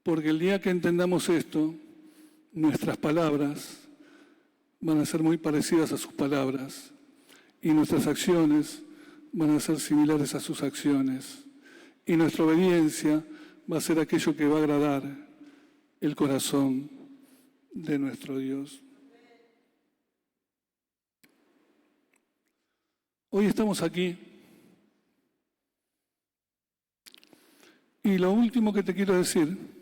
Porque el día que entendamos esto, nuestras palabras van a ser muy parecidas a sus palabras y nuestras acciones van a ser similares a sus acciones y nuestra obediencia va a ser aquello que va a agradar el corazón de nuestro Dios. Hoy estamos aquí y lo último que te quiero decir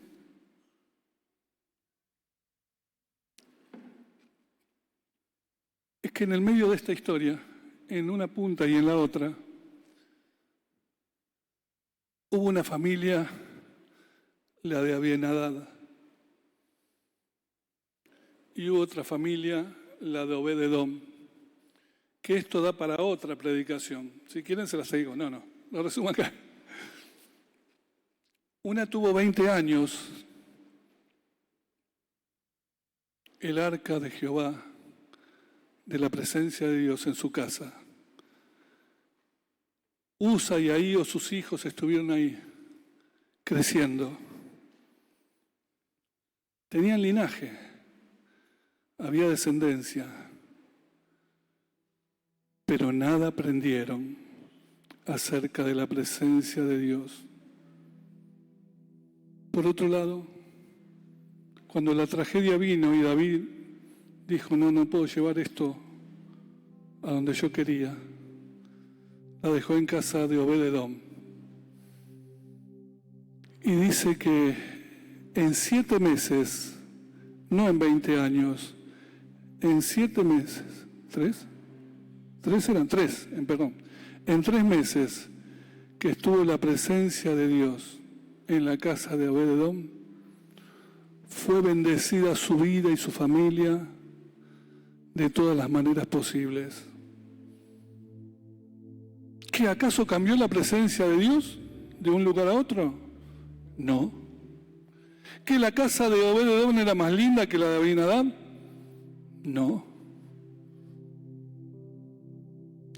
es que en el medio de esta historia, en una punta y en la otra, hubo una familia, la de Abienadad, y hubo otra familia, la de Obed-Edom, que esto da para otra predicación. Si quieren se las digo, no, lo resumo acá. Una tuvo 20 años, el arca de Jehová, de la presencia de Dios en su casa. Usa y Ahío, sus hijos, estuvieron ahí, creciendo. Tenían linaje, había descendencia, pero nada aprendieron acerca de la presencia de Dios. Por otro lado, cuando la tragedia vino y David dijo, no puedo llevar esto a donde yo quería, la dejó en casa de Obed-Edom. Y dice que en 7 meses, no en 20 años, en 7 meses, en 3 meses que estuvo la presencia de Dios en la casa de Obed-Edom, fue bendecida su vida y su familia de todas las maneras posibles. ¿Qué acaso cambió la presencia de Dios de un lugar a otro? No. ¿Que la casa de Obed-Edom era más linda que la de Abinadab? No.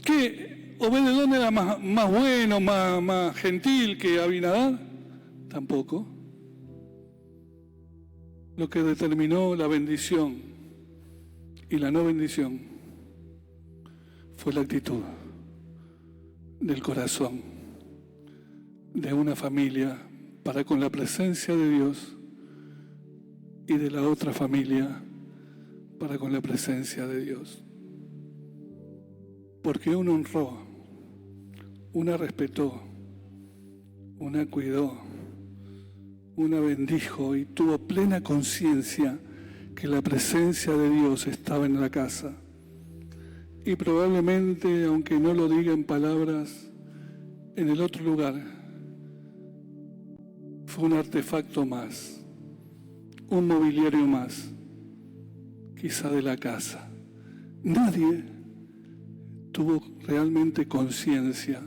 ¿Que Obed-Edom era más bueno, más gentil que Abinadab? Tampoco. Lo que determinó la bendición y la no bendición fue la actitud del corazón de una familia para con la presencia de Dios y de la otra familia para con la presencia de Dios. Porque una honró, una respetó, una cuidó, una bendijo y tuvo plena conciencia que la presencia de Dios estaba en la casa. Y probablemente, aunque no lo diga en palabras, en el otro lugar fue un artefacto más, un mobiliario más, quizá de la casa. Nadie tuvo realmente conciencia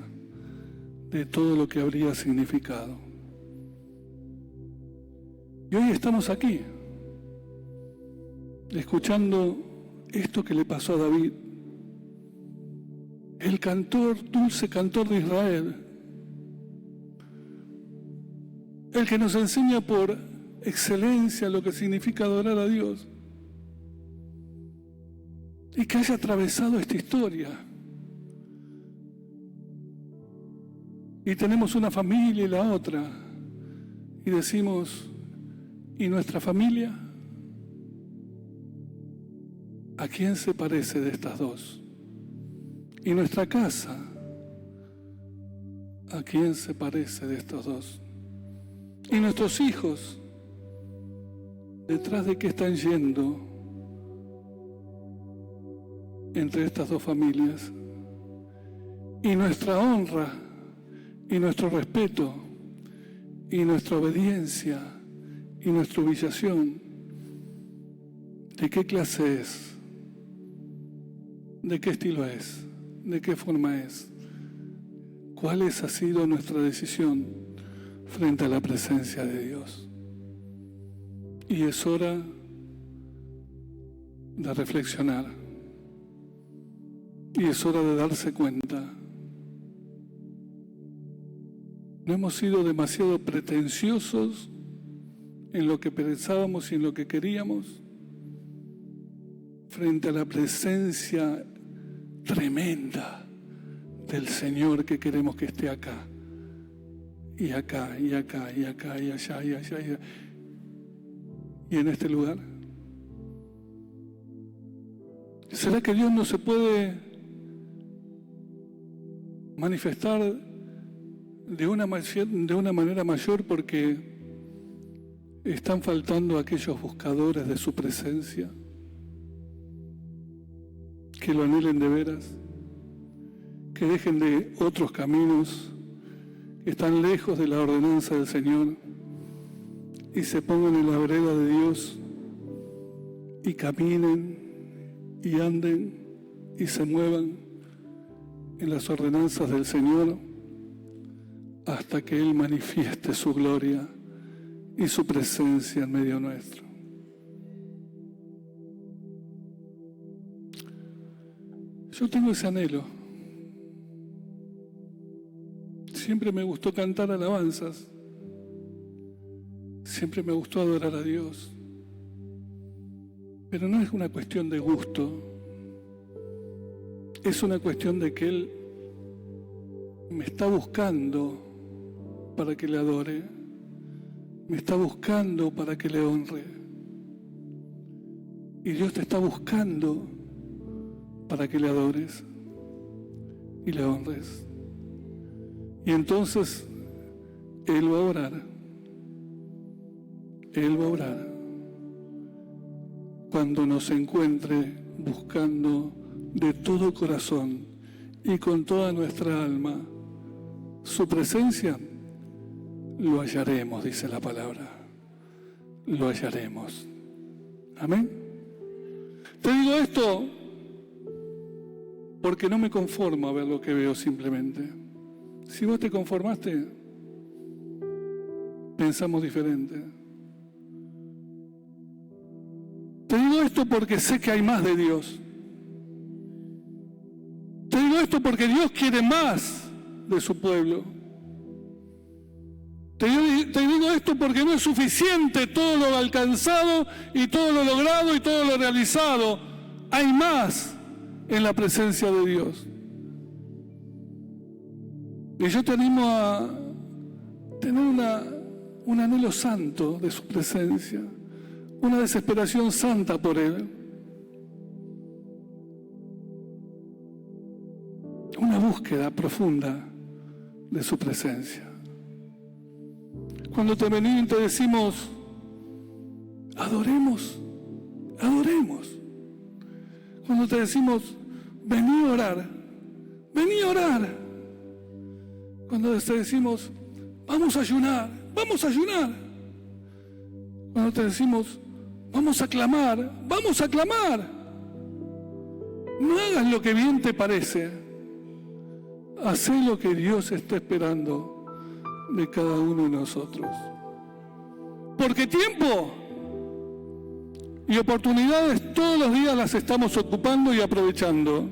de todo lo que habría significado. Y hoy estamos aquí, escuchando esto que le pasó a David, el cantor, dulce cantor de Israel, el que nos enseña por excelencia lo que significa adorar a Dios, y que haya atravesado esta historia. Y tenemos una familia y la otra, y decimos, ¿y nuestra familia? ¿A quién se parece de estas dos? ¿Y nuestra casa? ¿A quién se parece de estos dos? ¿Y nuestros hijos? ¿Detrás de qué están yendo entre estas dos familias? ¿Y nuestra honra? ¿Y nuestro respeto? ¿Y nuestra obediencia? ¿Y nuestra humillación? ¿De qué clase es? ¿De qué estilo es? ¿De qué forma es? ¿Cuál ha sido nuestra decisión frente a la presencia de Dios? Y es hora de reflexionar. Y es hora de darse cuenta. No hemos sido demasiado pretenciosos en lo que pensábamos y en lo que queríamos frente a la presencia tremenda del Señor que queremos que esté acá, y acá, y acá, y acá, y allá, y allá, y en este lugar. ¿Será que Dios no se puede manifestar de una manera mayor porque están faltando aquellos buscadores de su presencia que lo anhelen de veras, que dejen de otros caminos que están lejos de la ordenanza del Señor y se pongan en la vereda de Dios y caminen y anden y se muevan en las ordenanzas del Señor hasta que Él manifieste su gloria y su presencia en medio nuestro? Yo tengo ese anhelo. Siempre me gustó cantar alabanzas. Siempre me gustó adorar a Dios. Pero no es una cuestión de gusto. Es una cuestión de que Él me está buscando para que le adore. Me está buscando para que le honre. Y Dios te está buscando para que le adores y le honres. Y entonces Él va a orar. Él va a orar cuando nos encuentre buscando de todo corazón y con toda nuestra alma su presencia. Lo hallaremos, dice la palabra. Lo hallaremos. Amén. Te digo esto porque no me conformo a ver lo que veo simplemente. Si vos te conformaste, pensamos diferente. Te digo esto porque sé que hay más de Dios. Te digo esto porque Dios quiere más de su pueblo. Te digo esto porque no es suficiente todo lo alcanzado y todo lo logrado y todo lo realizado. Hay más en la presencia de Dios. Y yo te animo a tener un anhelo santo de su presencia, una desesperación santa por Él. búsqueda profunda de su presencia. Cuando te venimos y te decimos, adoremos, adoremos. Cuando te decimos, vení a orar, vení a orar. Cuando te decimos, vamos a ayunar, vamos a ayunar. Cuando te decimos, vamos a clamar, vamos a clamar. No hagas lo que bien te parece. Hacé lo que Dios está esperando de cada uno de nosotros. Porque tiempo y oportunidades todos los días las estamos ocupando y aprovechando.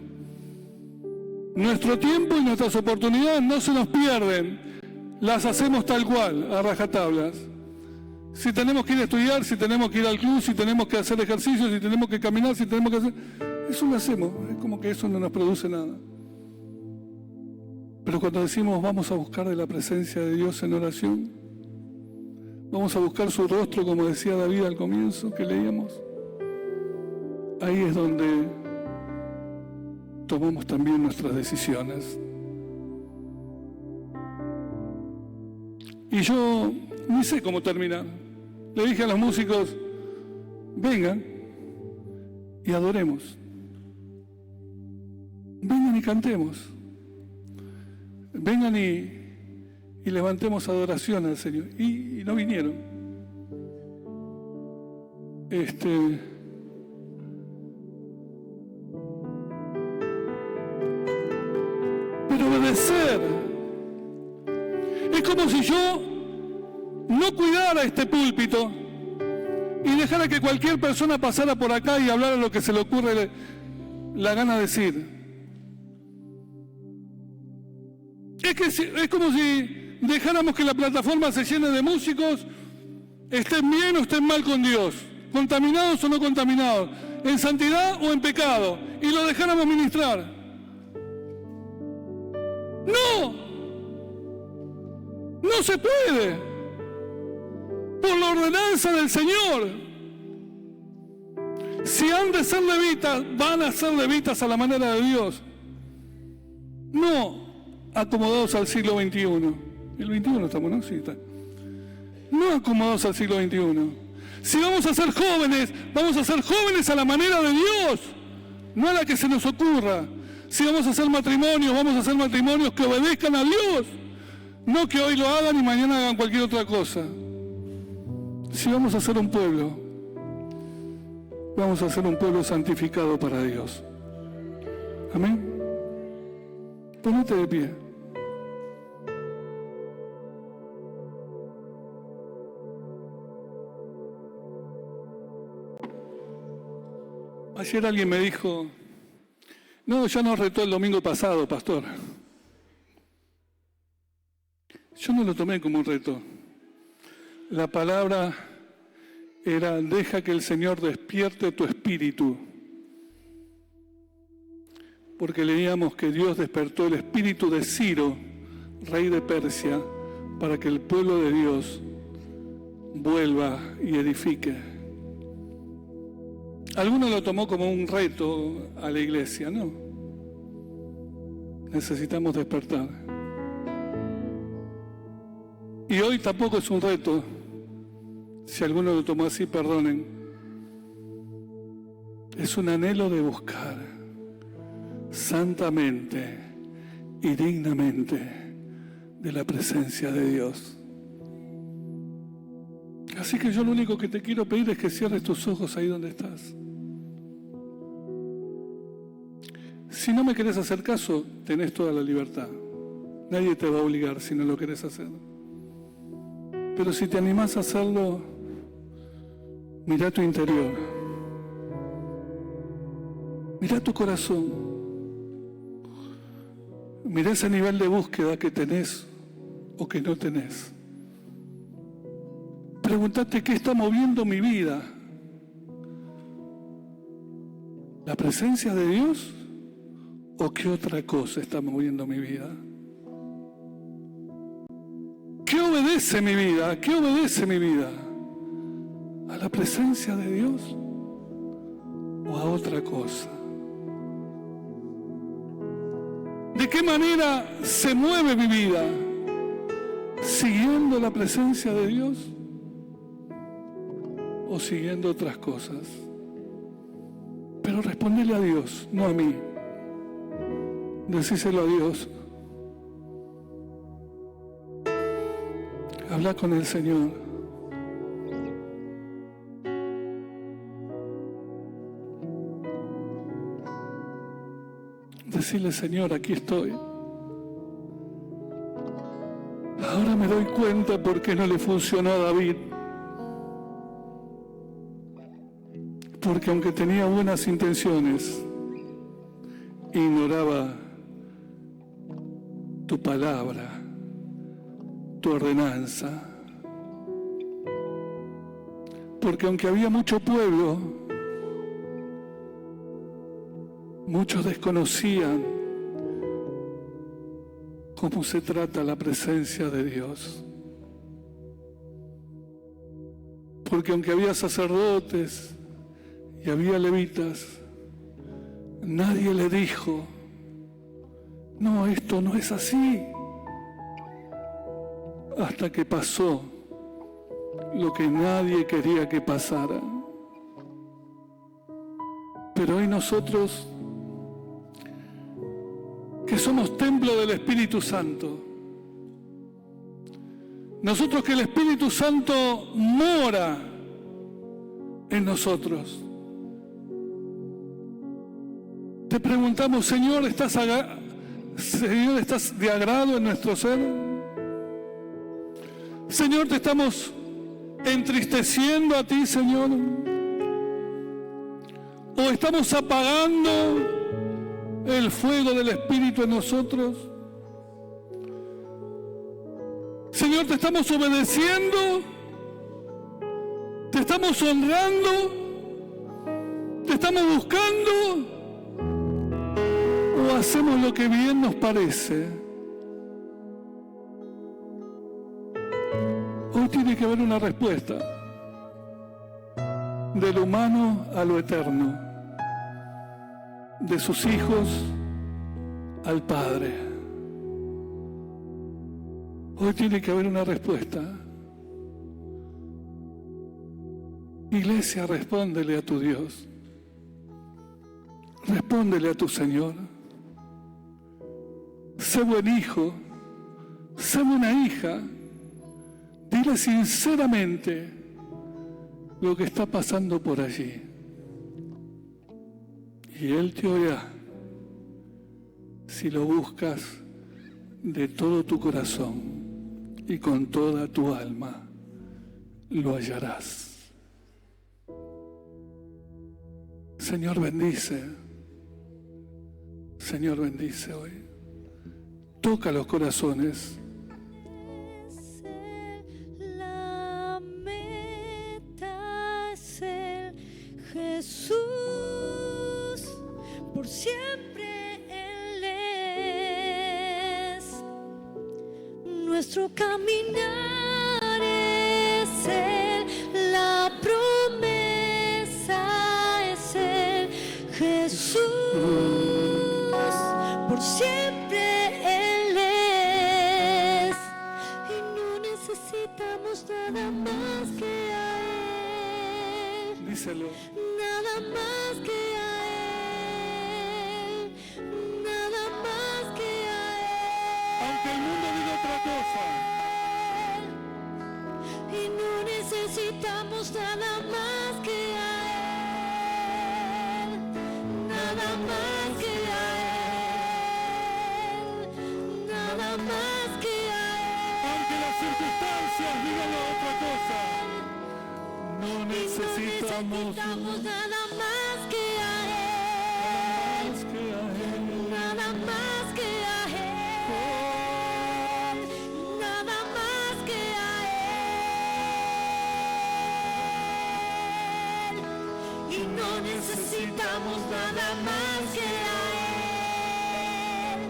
Nuestro tiempo y nuestras oportunidades no se nos pierden. Las hacemos tal cual, a rajatablas. Si tenemos que ir a estudiar, si tenemos que ir al club, si tenemos que hacer ejercicio, si tenemos que caminar, si tenemos que hacer... Eso lo hacemos. Es como que eso no nos produce nada. Pero cuando decimos vamos a buscar de la presencia de Dios en oración, vamos a buscar su rostro, como decía David al comienzo que leíamos, ahí es donde tomamos también nuestras decisiones. Y yo ni sé cómo terminar. Le dije a los músicos, vengan y adoremos. Vengan y cantemos. Vengan y levantemos adoración al Señor. Y no vinieron. Pero obedecer es como si yo no cuidara este púlpito y dejara que cualquier persona pasara por acá y hablara lo que se le ocurre la gana decir. Es como si dejáramos que la plataforma se llene de músicos, estén bien o estén mal con Dios, contaminados o no contaminados, en santidad o en pecado, y lo dejáramos ministrar. ¡No! ¡No se puede! Por la ordenanza del Señor. Si han de ser levitas, van a ser levitas a la manera de Dios. No acomodados al siglo XXI. El XXI estamos, ¿no? Sí, está. No acomodados al siglo XXI. Si vamos a ser jóvenes, vamos a ser jóvenes a la manera de Dios, no a la que se nos ocurra. Si vamos a hacer matrimonios, vamos a hacer matrimonios que obedezcan a Dios, no que hoy lo hagan y mañana hagan cualquier otra cosa. Si vamos a ser un pueblo, vamos a ser un pueblo santificado para Dios. Amén. Ponete de pie. Ayer alguien me dijo, no, ya nos retó el domingo pasado, pastor. Yo no lo tomé como un reto. La palabra era, deja que el Señor despierte tu espíritu. Porque leíamos que Dios despertó el espíritu de Ciro, rey de Persia, para que el pueblo de Dios vuelva y edifique. Alguno lo tomó como un reto a la iglesia, ¿no? Necesitamos despertar. Y hoy tampoco es un reto. Si alguno lo tomó así, perdonen. Es un anhelo de buscar santamente y dignamente de la presencia de Dios. Así que yo lo único que te quiero pedir es que cierres tus ojos ahí donde estás. Si no me querés hacer caso, tenés toda la libertad. Nadie te va a obligar si no lo querés hacer. Pero si te animás a hacerlo, mirá tu interior. Mirá tu corazón. Mirá ese nivel de búsqueda que tenés o que no tenés. Pregúntate qué está moviendo mi vida. ¿La presencia de Dios o qué otra cosa está moviendo mi vida? ¿Qué obedece mi vida? ¿Qué obedece mi vida? ¿A la presencia de Dios o a otra cosa? ¿De qué manera se mueve mi vida? ¿Siguiendo la presencia de Dios o siguiendo otras cosas? Pero respondele a Dios, no a mí. Decíselo a Dios. Habla con el Señor. Decirle, Señor, aquí estoy. Ahora me doy cuenta por qué no le funcionó a David. Porque aunque tenía buenas intenciones, ignoraba tu palabra, tu ordenanza. Porque aunque había mucho pueblo, muchos desconocían cómo se trata la presencia de Dios. Porque aunque había sacerdotes y había levitas, nadie le dijo, no, esto no es así. Hasta que pasó lo que nadie quería que pasara. Pero hoy nosotros, que somos templo del Espíritu Santo, nosotros que el Espíritu Santo mora en nosotros, te preguntamos, Señor, ¿estás de agrado en nuestro ser? Señor, ¿te estamos entristeciendo a ti, Señor? ¿O estamos apagando el fuego del Espíritu en nosotros? Señor, ¿te estamos obedeciendo? ¿Te estamos honrando? ¿Te estamos buscando? ¿O hacemos lo que bien nos parece? Hoy tiene que haber una respuesta de lo humano a lo eterno, de sus hijos al Padre. Hoy tiene que haber una respuesta. Iglesia, respóndele a tu Dios. Respóndele a tu Señor. Sé buen hijo, sé buena hija. Dile sinceramente lo que está pasando por allí. Y Él te oirá si lo buscas de todo tu corazón y con toda tu alma, lo hallarás. Señor, bendice. Señor, bendice hoy. Toca los corazones. Jesús, por siempre Él es. Nuestro caminar es Él, la promesa es Él. Jesús, por siempre Él es. Y no necesitamos nada más que a Él. Díselo. Nada más que a Él, nada más que a Él. Aunque el mundo diga otra cosa. Y no necesitamos nada más que a Él, nada más que a Él, nada más que a Él. Aunque las circunstancias digan otra cosa. No necesitamos nada más que a Él, nada más que a Él, nada más que a Él. Y no necesitamos nada más que a Él,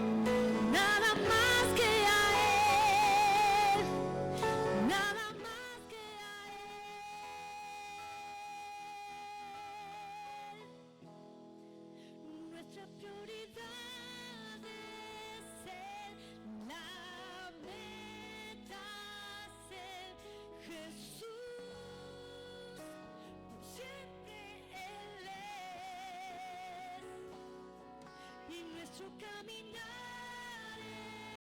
nada más que a Él, nada más que a Él. Nuestra prioridad es nuestro caminar